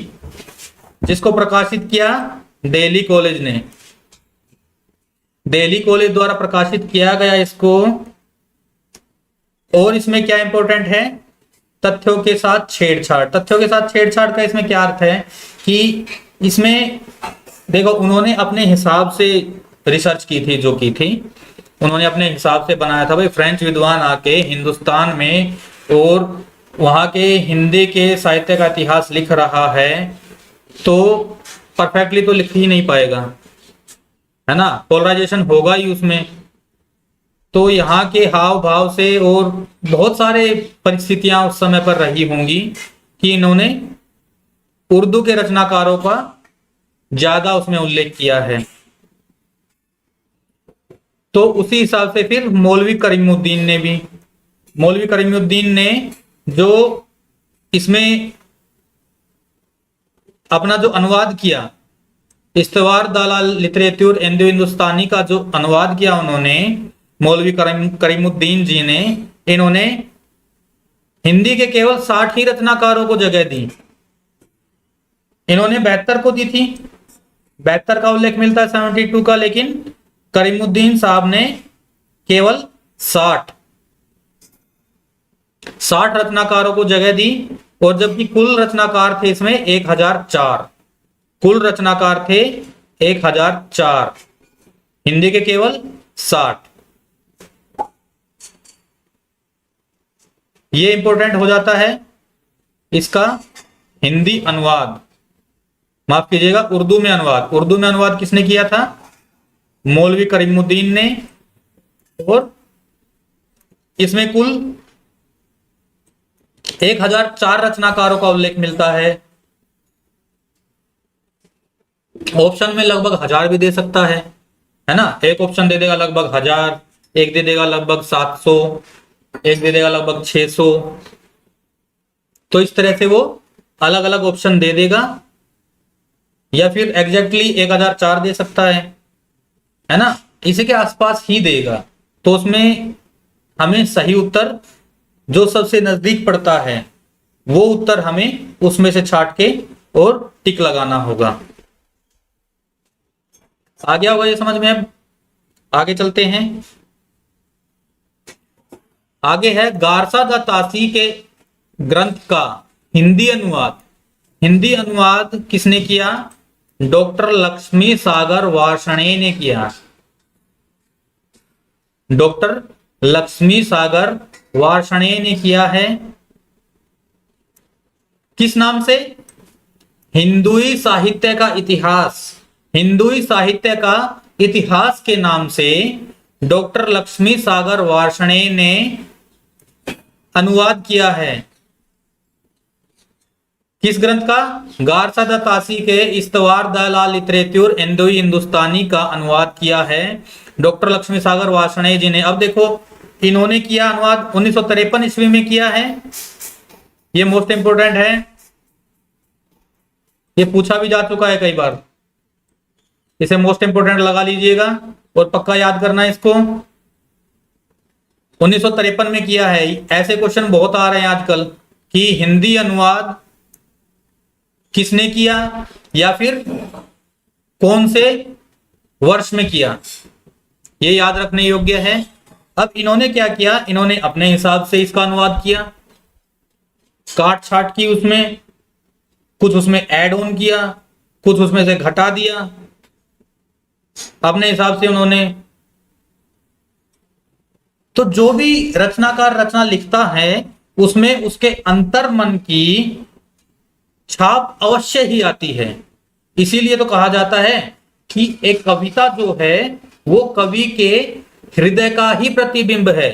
जिसको प्रकाशित किया दिल्ली कॉलेज ने, दिल्ली कॉलेज द्वारा प्रकाशित किया गया इसको। और इसमें क्या इंपॉर्टेंट है, तथ्यों के साथ छेड़छाड़। तथ्यों के साथ छेड़छाड़ का इसमें क्या अर्थ है कि इसमें देखो उन्होंने अपने हिसाब से रिसर्च की थी, जो की थी उन्होंने अपने हिसाब से बनाया था। भाई फ्रेंच विद्वान आके हिंदुस्तान में और वहां के हिंदी के साहित्य का इतिहास लिख रहा है, तो परफेक्टली तो लिख ही नहीं पाएगा, है ना, पोलराइजेशन होगा ही उसमें। तो यहाँ के हाव भाव से और बहुत सारे परिस्थितियां उस समय पर रही होंगी कि इन्होंने उर्दू के रचनाकारों का ज्यादा उसमें उल्लेख किया है। तो उसी हिसाब से फिर मौलवी करीमुद्दीन ने जो इसमें अपना जो अनुवाद किया, इस्तवार दालाल लिटरेचर इंडो हिंदुस्तानी का जो अनुवाद किया उन्होंने, मौलवी करीमुद्दीन जी ने, इन्होंने हिंदी के केवल 60 ही रचनाकारों को जगह दी। इन्होंने 72 को दी थी, 72 का उल्लेख मिलता है 72 का, लेकिन करीमुद्दीन साहब ने केवल 60 रचनाकारों को जगह दी। और जबकि कुल रचनाकार थे इसमें 1004, कुल रचनाकार थे 1004, हिंदी के केवल 60। ये इंपॉर्टेंट हो जाता है इसका हिंदी अनुवाद, माफ कीजिएगा उर्दू में अनुवाद। उर्दू में अनुवाद किसने किया था, मौलवी करीमुद्दीन ने। और इसमें कुल 1004 रचनाकारों का उल्लेख मिलता है। ऑप्शन में लगभग 1000 भी दे सकता है ना, एक ऑप्शन दे देगा लगभग 1000, एक दे देगा लगभग 700, एक दे देगा लगभग 600। तो इस तरह से वो अलग अलग ऑप्शन दे देगा, या फिर एग्जैक्टली 1004 दे सकता है ना, इसी के आसपास ही देगा। तो उसमें हमें सही उत्तर जो सबसे नजदीक पड़ता है वो उत्तर हमें उसमें से छांट के और टिक लगाना होगा। आ गया होगा ये समझ में। अब आगे चलते हैं। आगे है गारसा द तासी के ग्रंथ का हिंदी अनुवाद। हिंदी अनुवाद किसने किया, डॉक्टर लक्ष्मी सागर वार्ष्णेय ने किया। डॉक्टर लक्ष्मी सागर वार्ष्णेय ने किया है। किस नाम से, हिंदुई साहित्य का इतिहास। हिंदुई साहित्य का इतिहास के नाम से डॉक्टर लक्ष्मी सागर वार्ष्णेय ने अनुवाद किया है। किस ग्रंथ का, गारसा द तासी के इस्तवार दालाल लिटरेचर इंडो हिंदुस्तानी का अनुवाद किया है डॉक्टर लक्ष्मी सागर वार्ष्णेय जी ने। अब देखो इन्होंने किया अनुवाद 1953 ईस्वी में किया है। ये मोस्ट इंपोर्टेंट है, ये पूछा भी जा चुका है कई बार, इसे मोस्ट इंपोर्टेंट लगा लीजिएगा और पक्का याद करना है इसको। 1953 में किया है। ऐसे क्वेश्चन बहुत आ रहे हैं आजकल कि हिंदी अनुवाद किसने किया या फिर कौन से वर्ष में किया, ये याद रखने योग्य है। अब इन्होंने क्या किया, इन्होंने अपने हिसाब से इसका अनुवाद किया, काट छाट की उसमें, कुछ उसमें ऐड ऑन किया, कुछ उसमें से घटा दिया, अपने हिसाब से उन्होंने। तो जो भी रचनाकार रचना लिखता है उसमें उसके अंतर्मन की छाप अवश्य ही आती है। इसीलिए तो कहा जाता है कि एक कविता जो है वो कवि के हृदय का ही प्रतिबिंब है।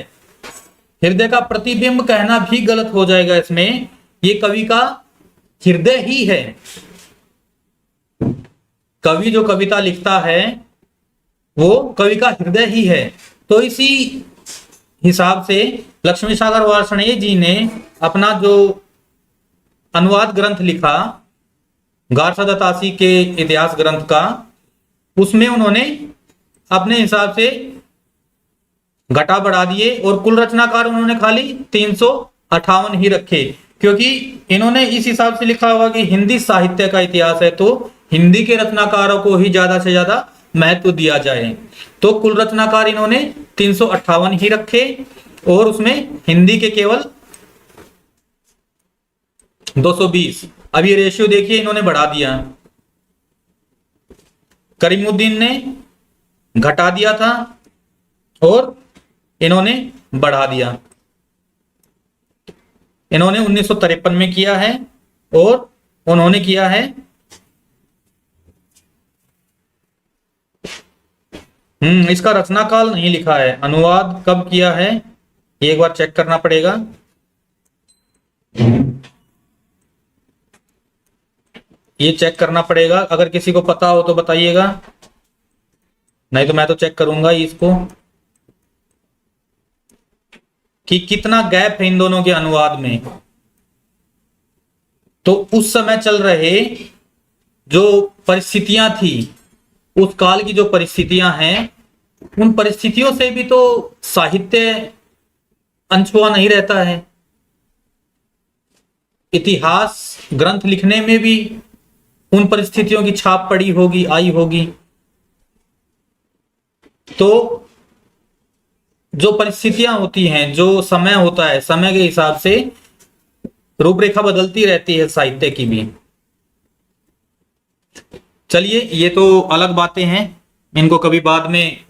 हृदय का प्रतिबिंब कहना भी गलत हो जाएगा इसमें, ये कवि का हृदय ही है। कवि जो कविता लिखता है वो कवि का हृदय ही है। तो इसी हिसाब से लक्ष्मी सागर वार्ष्णेय जी ने अपना जो अनुवाद ग्रंथ लिखा गारसा द तासी के इतिहास ग्रंथ का, उसमें उन्होंने अपने हिसाब से घटा बढ़ा दिए और कुल रचनाकार उन्होंने खाली 358 ही रखे, क्योंकि इन्होंने इस हिसाब से लिखा होगा कि हिंदी साहित्य का इतिहास है, तो हिंदी के रचनाकारों को ही ज्यादा से ज्यादा महत्व दिया जाए। तो कुल रचनाकार इन्होंने 358 ही रखे और उसमें हिंदी के केवल 220। अब ये रेशियो देखिए इन्होंने बढ़ा दिया, करीमुद्दीन ने घटा दिया था और इन्होंने बढ़ा दिया। इन्होंने 1953 में किया है और उन्होंने किया है इसका रचना काल नहीं लिखा है, अनुवाद कब किया है एक बार चेक करना पड़ेगा। ये चेक करना पड़ेगा, अगर किसी को पता हो तो बताइएगा, नहीं तो मैं तो चेक करूंगा इसको कि कितना गैप है इन दोनों के अनुवाद में। तो उस समय चल रहे जो परिस्थितियां थी, उस काल की जो परिस्थितियां हैं, उन परिस्थितियों से भी तो साहित्य अनछुआ नहीं रहता है। इतिहास ग्रंथ लिखने में भी उन परिस्थितियों की छाप पड़ी होगी, आई होगी। तो जो परिस्थितियां होती हैं, जो समय होता है, समय के हिसाब से रूपरेखा बदलती रहती है साहित्य की भी। चलिए ये तो अलग बातें हैं, इनको कभी बाद में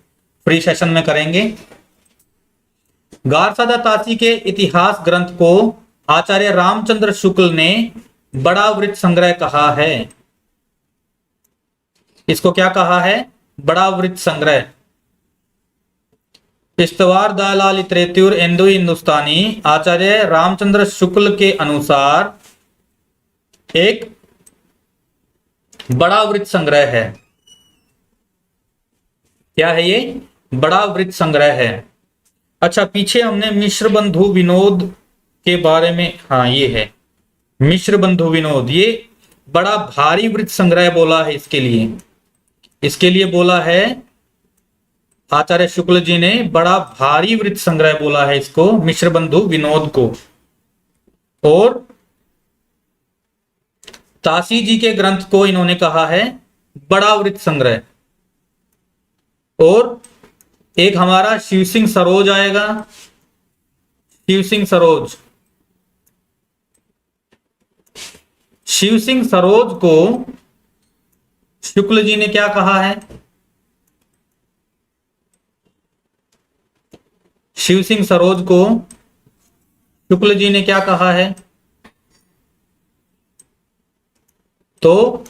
फ्री सेशन में करेंगे। गारसादा तासी के इतिहास ग्रंथ को आचार्य रामचंद्र शुक्ल ने बड़ा वृत्त संग्रह कहा है। इसको क्या कहा है? बड़ा वृत्त संग्रह। इस्तवार दलाल इतरेत्युर इंदो हिंदुस्तानी आचार्य रामचंद्र शुक्ल के अनुसार एक बड़ा वृत्त संग्रह है। क्या है ये? बड़ा वृत्त संग्रह है। अच्छा, पीछे हमने मिश्र बंधु विनोद के बारे में, हाँ ये है मिश्र बंधु विनोद, ये बड़ा भारी वृत्त संग्रह बोला है इसके लिए। इसके लिए बोला है आचार्य शुक्ल जी ने, बड़ा भारी वृत्त संग्रह बोला है इसको, मिश्र बंधु विनोद को। और तासी जी के ग्रंथ को इन्होंने कहा है बड़ा वृत्त संग्रह। और एक हमारा शिव सिंह सरोज आएगा, शिव सिंह सरोज। शिव सिंह सरोज को शुक्ल जी ने क्या कहा है? शिव सिंह सरोज को शुक्ल जी ने क्या कहा है? तो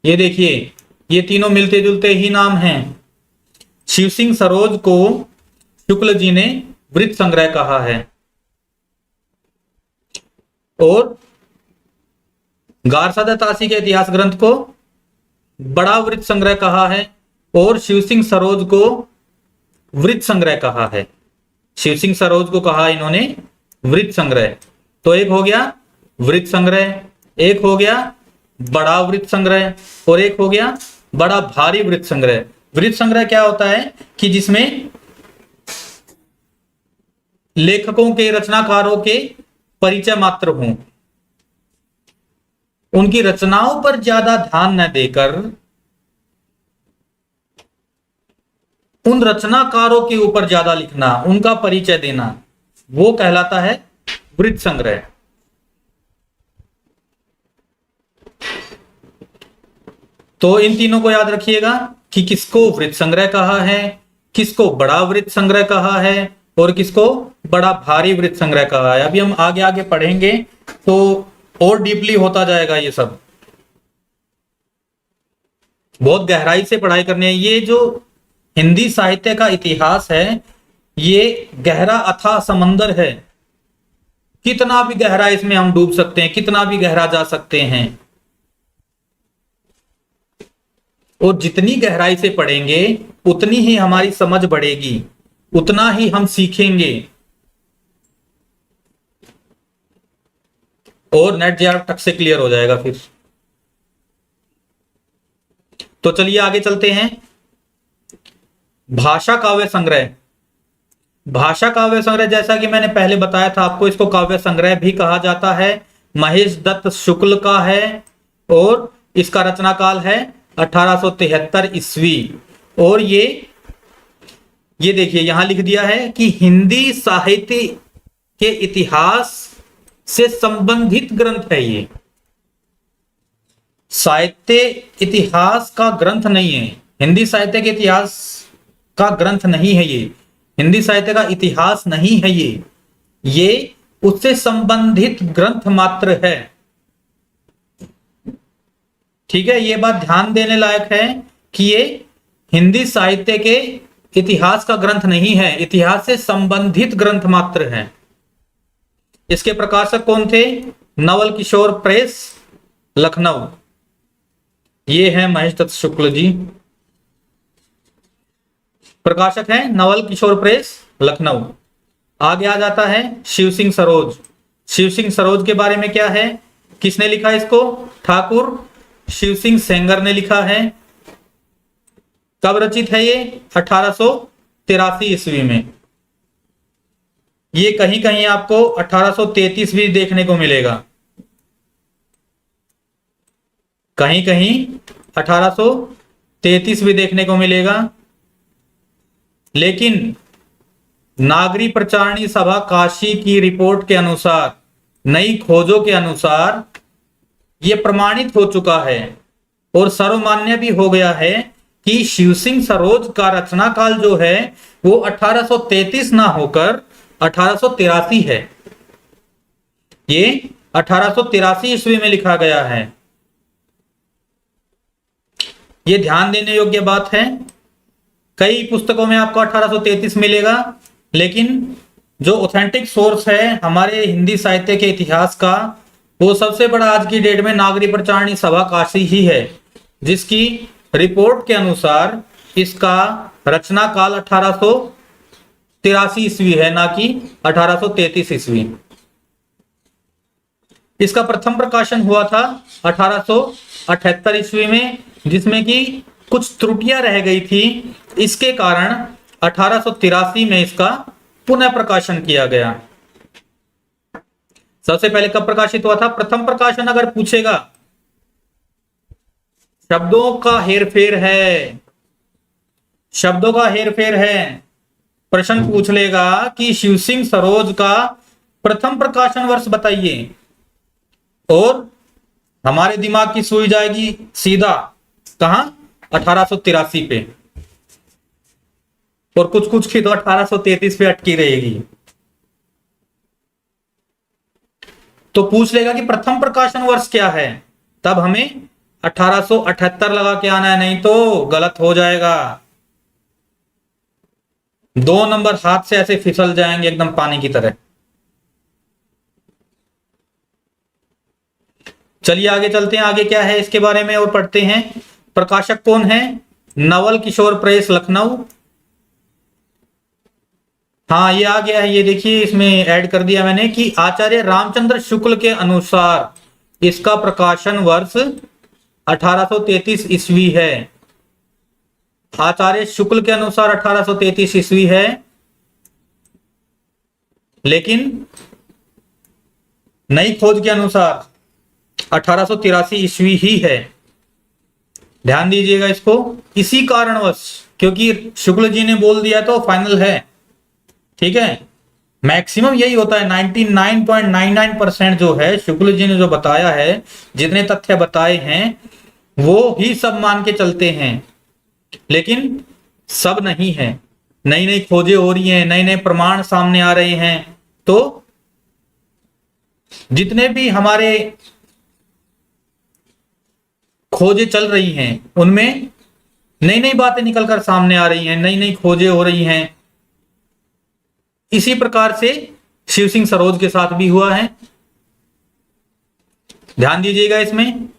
ये देखिए, ये तीनों मिलते जुलते ही नाम हैं। शिव सिंह सरोज को शुक्ल जी ने वृत्त संग्रह कहा है और गारसादा तासी के इतिहास ग्रंथ को बड़ा वृत्त संग्रह कहा है और शिव सिंह सरोज को वृत्त संग्रह कहा है। शिव सिंह सरोज को कहा इन्होंने वृत्त संग्रह। तो एक हो गया वृत्त संग्रह, एक हो गया बड़ा वृत्त संग्रह और एक हो गया बड़ा भारी वृत्त संग्रह। वृत्त संग्रह क्या होता है कि जिसमें लेखकों के, रचनाकारों के परिचय मात्र हों, उनकी रचनाओं पर ज्यादा ध्यान न देकर उन रचनाकारों के ऊपर ज्यादा लिखना, उनका परिचय देना, वो कहलाता है वृत्त संग्रह। तो इन तीनों को याद रखिएगा कि किसको वृत्त संग्रह कहा है, किसको बड़ा वृत्त संग्रह कहा है और किसको बड़ा भारी वृत्त संग्रह कहा है। अभी हम आगे आगे पढ़ेंगे तो और डीपली होता जाएगा, ये सब बहुत गहराई से पढ़ाई करनी है। ये जो हिंदी साहित्य का इतिहास है, ये गहरा अथाह समंदर है। कितना भी गहरा इसमें हम डूब सकते हैं, कितना भी गहरा जा सकते हैं। और जितनी गहराई से पढ़ेंगे उतनी ही हमारी समझ बढ़ेगी, उतना ही हम सीखेंगे और नेट जेआरएफ टक से क्लियर हो जाएगा फिर। तो चलिए आगे चलते हैं। भाषा काव्य संग्रह। भाषा काव्य संग्रह, जैसा कि मैंने पहले बताया था आपको, इसको काव्य संग्रह भी कहा जाता है। महेश दत्त शुक्ल का है और इसका रचना काल है 1873 ईस्वी। और ये देखिए यहां लिख दिया है कि हिंदी साहित्य के इतिहास से संबंधित ग्रंथ है। ये साहित्य इतिहास का ग्रंथ नहीं है, हिंदी साहित्य के इतिहास का ग्रंथ नहीं है, ये हिंदी साहित्य का इतिहास नहीं है, ये उससे संबंधित ग्रंथ मात्र है। ठीक है, ये बात ध्यान देने लायक है कि ये हिंदी साहित्य के इतिहास का ग्रंथ नहीं है, इतिहास से संबंधित ग्रंथ मात्र है। इसके प्रकाशक कौन थे? नवल किशोर प्रेस, लखनऊ। ये है महेश दत्त शुक्ल जी, प्रकाशक है नवल किशोर प्रेस, लखनऊ। आगे आ जाता है शिव सिंह सरोज। शिव सिंह सरोज के बारे में क्या है, किसने लिखा इसको? ठाकुर शिव सिंह सेंगर ने लिखा है। कब रचित है ये? 1883 ईस्वी में। ये कहीं कहीं आपको 1833 भी देखने को मिलेगा, कहीं कहीं 1833 भी देखने को मिलेगा। लेकिन नागरी प्रचारणी सभा काशी की रिपोर्ट के अनुसार, नई खोजों के अनुसार यह प्रमाणित हो चुका है और सर्वमान्य भी हो गया है कि शिव सिंह सरोज का रचना काल जो है वो 1833 ना होकर 1883 है। ये 1883 ईस्वी में लिखा गया है। ये ध्यान देने योग्य बात है। कई पुस्तकों में आपको 1833 मिलेगा, लेकिन जो ऑथेंटिक सोर्स है हमारे हिंदी साहित्य के इतिहास का, वो सबसे बड़ा आज की डेट में नागरी प्रचारणी सभा काशी ही है, जिसकी रिपोर्ट के अनुसार इसका रचना काल 1883 ईस्वी है, ना कि 1833 ईस्वी। इसका प्रथम प्रकाशन हुआ था 1878 ईस्वी में, जिसमें कि कुछ त्रुटियां रह गई थी। इसके कारण 1883 में इसका पुनः प्रकाशन किया गया। सबसे पहले कब प्रकाशित हुआ था? प्रथम प्रकाशन अगर पूछेगा, शब्दों का हेरफेर है, शब्दों का हेरफेर है, प्रश्न पूछ लेगा कि शिव सिंह सरोज का प्रथम प्रकाशन वर्ष बताइए, और हमारे दिमाग की सुई जाएगी सीधा कहां? 1883 पे, और कुछ कुछ की तो 1833 पे अटकी रहेगी। तो पूछ लेगा कि प्रथम प्रकाशन वर्ष क्या है, तब हमें 1878 लगा के आना है, नहीं तो गलत हो जाएगा। 2 नंबर हाथ से ऐसे फिसल जाएंगे एकदम पानी की तरह। चलिए आगे चलते हैं, आगे क्या है इसके बारे में और पढ़ते हैं। प्रकाशक कौन है? नवल किशोर प्रेस, लखनऊ। हाँ, ये आ गया है, ये देखिए इसमें ऐड कर दिया मैंने कि आचार्य रामचंद्र शुक्ल के अनुसार इसका प्रकाशन वर्ष 1833 ईस्वी है। आचार्य शुक्ल के अनुसार 1833 ईस्वी है, लेकिन नई खोज के अनुसार 1883 ईस्वी ही है। ध्यान दीजिएगा इसको। इसी कारणवश, क्योंकि शुक्ल जी ने बोल दिया तो फाइनल है, ठीक है। मैक्सिमम यही होता है, 99.99% जो है शुक्ल जी ने जो बताया है, जितने तथ्य बताए हैं वो ही सब मान के चलते हैं, लेकिन सब नहीं है। नई नई खोजें हो रही हैं, नए नए प्रमाण सामने आ रहे हैं, तो जितने भी हमारे खोजें चल रही हैं उनमें नई नई बातें निकलकर सामने आ रही हैं, नई नई खोजें हो रही हैं। इसी प्रकार से शिव सिंह सरोज के साथ भी हुआ है। ध्यान दीजिएगा इसमें।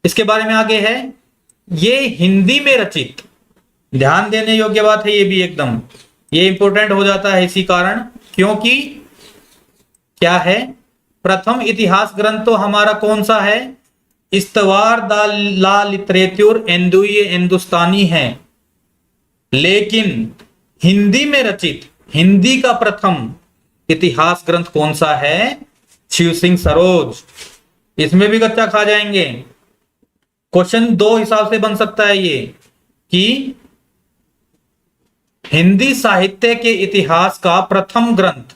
इसके बारे में आगे है, ये हिंदी में रचित, ध्यान देने योग्य बात है ये भी एकदम, ये इंपॉर्टेंट हो जाता है इसी कारण, क्योंकि क्या है, प्रथम इतिहास ग्रंथ तो हमारा कौन सा है? इस्तवार ला लिटरेचर हिंदुस्तानी है, लेकिन हिंदी में रचित हिंदी का प्रथम इतिहास ग्रंथ कौन सा है? शिव सिंह सरोज। इसमें भी गच्चा खा जाएंगे। क्वेश्चन दो हिसाब से बन सकता है ये कि हिंदी साहित्य के इतिहास का प्रथम ग्रंथ,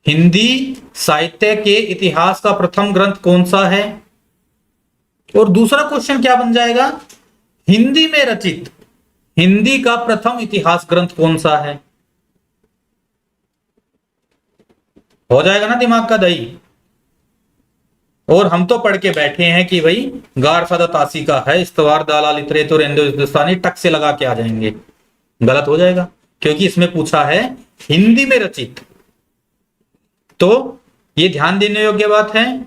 हिंदी साहित्य के इतिहास का प्रथम ग्रंथ कौन सा है? और दूसरा क्वेश्चन क्या बन जाएगा? हिंदी में रचित हिंदी का प्रथम इतिहास ग्रंथ कौन सा है? हो जाएगा ना दिमाग का दही। और हम तो पढ़ के बैठे हैं कि भाई गार सादा तासी का है, इस्तवार दालाल इतरे तो रेंदो हिंदुस्तानी टक से लगा के आ जाएंगे। गलत हो जाएगा क्योंकि इसमें पूछा है हिंदी में रचित। तो ये ध्यान देने योग्य बात है,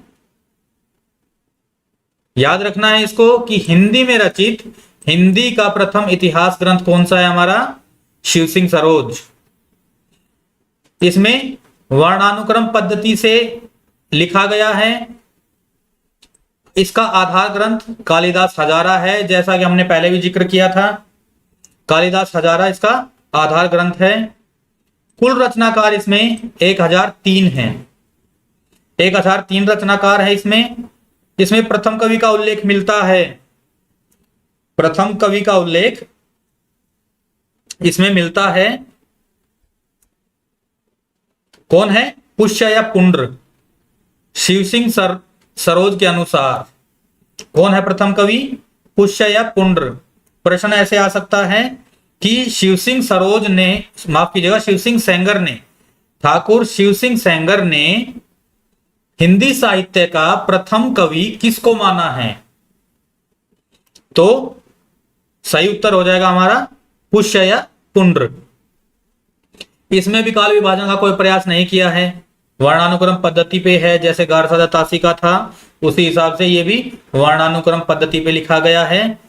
याद रखना है इसको कि हिंदी में रचित हिंदी का प्रथम इतिहास ग्रंथ कौन सा है? हमारा शिव सिंह सरोज। इसमें वर्णानुक्रम पद्धति से लिखा गया है। इसका आधार ग्रंथ कालिदास हजारा है, जैसा कि हमने पहले भी जिक्र किया था। कालिदास हजारा इसका आधार ग्रंथ है। कुल रचनाकार इसमें 1003 हैं। 1003 रचनाकार है इसमें प्रथम कवि का उल्लेख मिलता है। प्रथम कवि का उल्लेख इसमें मिलता है। कौन है? पुष्य या पुंड्र। शिव सिंह सरोज के अनुसार कौन है प्रथम कवि? पुष्य या पुंड्र। प्रश्न ऐसे आ सकता है कि शिव सिंह सरोज ने, माफ कीजिएगा, शिव सिंह सेंगर ने, ठाकुर शिव सिंह सेंगर ने हिंदी साहित्य का प्रथम कवि किसको माना है? तो सही उत्तर हो जाएगा हमारा पुष्य या पुंड्र। इसमें भी काल विभाजन का कोई प्रयास नहीं किया है, वर्णानुक्रम पद्धति पे है। जैसे गार सादा तासी का था उसी हिसाब से ये भी वर्णानुक्रम पद्धति पे लिखा गया है।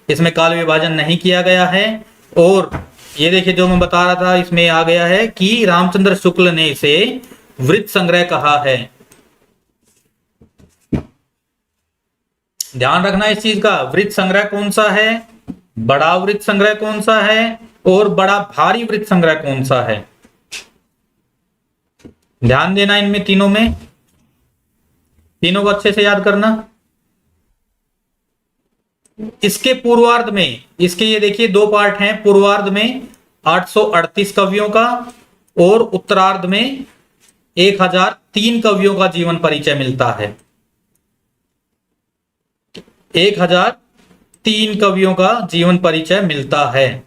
इसमें काल विभाजन नहीं किया गया है। और ये देखिए जो मैं बता रहा था इसमें आ गया है कि रामचंद्र शुक्ल ने इसे वृत्त संग्रह कहा है। ध्यान रखना इस चीज का, वृत्त संग्रह कौन सा है, बड़ा वृत्त संग्रह कौन सा है और बड़ा भारी वृत्त संग्रह कौन सा है। ध्यान देना इनमें तीनों में, तीनों को अच्छे से याद करना। इसके पूर्वार्ध में, इसके ये देखिए दो पार्ट हैं। पूर्वार्ध में 838 कवियों का और उत्तरार्ध में 1003 कवियों का जीवन परिचय मिलता है। 1003 कवियों का जीवन परिचय मिलता है।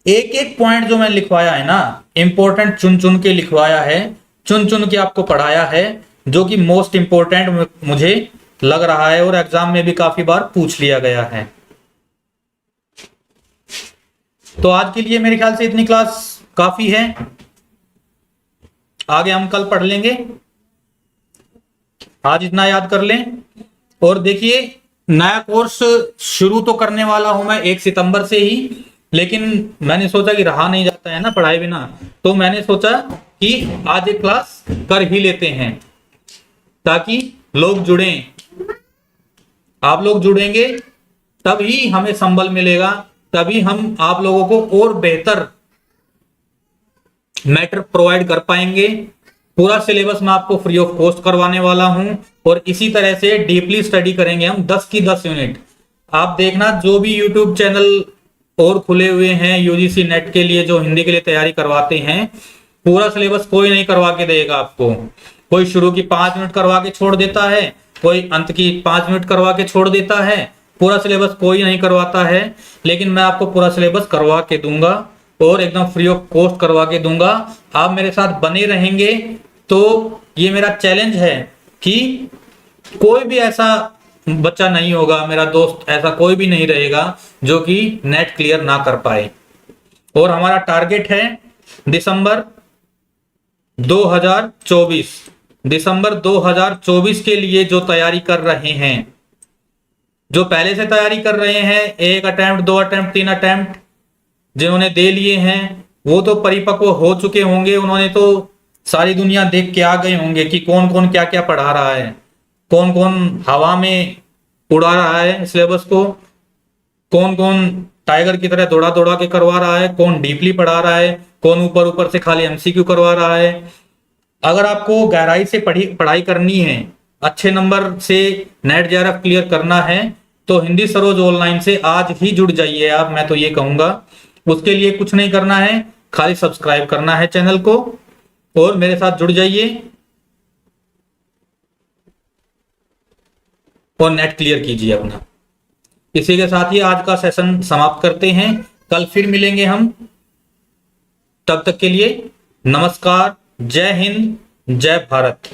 एक एक पॉइंट जो मैंने लिखवाया है ना, इंपॉर्टेंट चुन चुन के लिखवाया है, चुन चुन के आपको पढ़ाया है, जो कि मोस्ट इंपॉर्टेंट मुझे लग रहा है और एग्जाम में भी काफी बार पूछ लिया गया है। तो आज के लिए मेरे ख्याल से इतनी क्लास काफी है, आगे हम कल पढ़ लेंगे। आज इतना याद कर लें। और देखिए नया कोर्स शुरू तो करने वाला हूं मैं 1 सितंबर से ही, लेकिन मैंने सोचा कि रहा नहीं जाता है ना पढ़ाई बिना, तो मैंने सोचा कि आज एक क्लास कर ही लेते हैं ताकि लोग जुड़ें। आप लोग जुड़ेंगे तभी हमें संबल मिलेगा, तभी हम आप लोगों को और बेहतर मैटर प्रोवाइड कर पाएंगे। पूरा सिलेबस मैं आपको फ्री ऑफ कॉस्ट करवाने वाला हूं और इसी तरह से डीपली स्टडी करेंगे हम 10 की 10 यूनिट। आप देखना जो भी यूट्यूब चैनल और खुले हुए हैं यूजीसी नेट के लिए, जो हिंदी के लिए तैयारी करवाते हैं, पूरा सिलेबस कोई नहीं करवा के देगा आपको। कोई शुरू की 5 मिनट करवा के छोड़ देता है, कोई अंत की 5 मिनट करवा के छोड़ देता है, पूरा सिलेबस कोई नहीं करवाता है। लेकिन मैं आपको पूरा सिलेबस करवा के दूंगा और एकदम फ्री ऑफ कॉस्ट करवा के दूंगा। आप मेरे साथ बने रहेंगे तो ये मेरा चैलेंज है कि कोई भी ऐसा बच्चा नहीं होगा, मेरा दोस्त ऐसा कोई भी नहीं रहेगा जो कि नेट क्लियर ना कर पाए। और हमारा टारगेट है दिसंबर 2024 के लिए जो तैयारी कर रहे हैं, जो पहले से तैयारी कर रहे हैं, 1 अटेम्प्ट 2 अटेम्प्ट 3 अटेम्प्ट जिन्होंने दे लिए हैं, वो तो परिपक्व हो चुके होंगे। उन्होंने तो सारी दुनिया देख के आ गए होंगे कि कौन कौन क्या क्या पढ़ा रहा है, कौन कौन हवा में उड़ा रहा है सिलेबस को, कौन कौन टाइगर की तरह दौड़ा दौड़ा के करवा रहा है, कौन डीपली पढ़ा रहा है, कौन ऊपर ऊपर से खाली एमसीक्यू करवा रहा है। अगर आपको गहराई से पढ़ाई करनी है, अच्छे नंबर से नेट जेआरएफ क्लियर करना है, तो हिंदी सरोज ऑनलाइन से आज ही जुड़ जाइए आप, मैं तो ये कहूंगा। उसके लिए कुछ नहीं करना है, खाली सब्सक्राइब करना है चैनल को और मेरे साथ जुड़ जाइए और नेट क्लियर कीजिए अपना। इसी के साथ ही आज का सेशन समाप्त करते हैं, कल फिर मिलेंगे हम। तब तक के लिए नमस्कार, जय हिंद, जय भारत।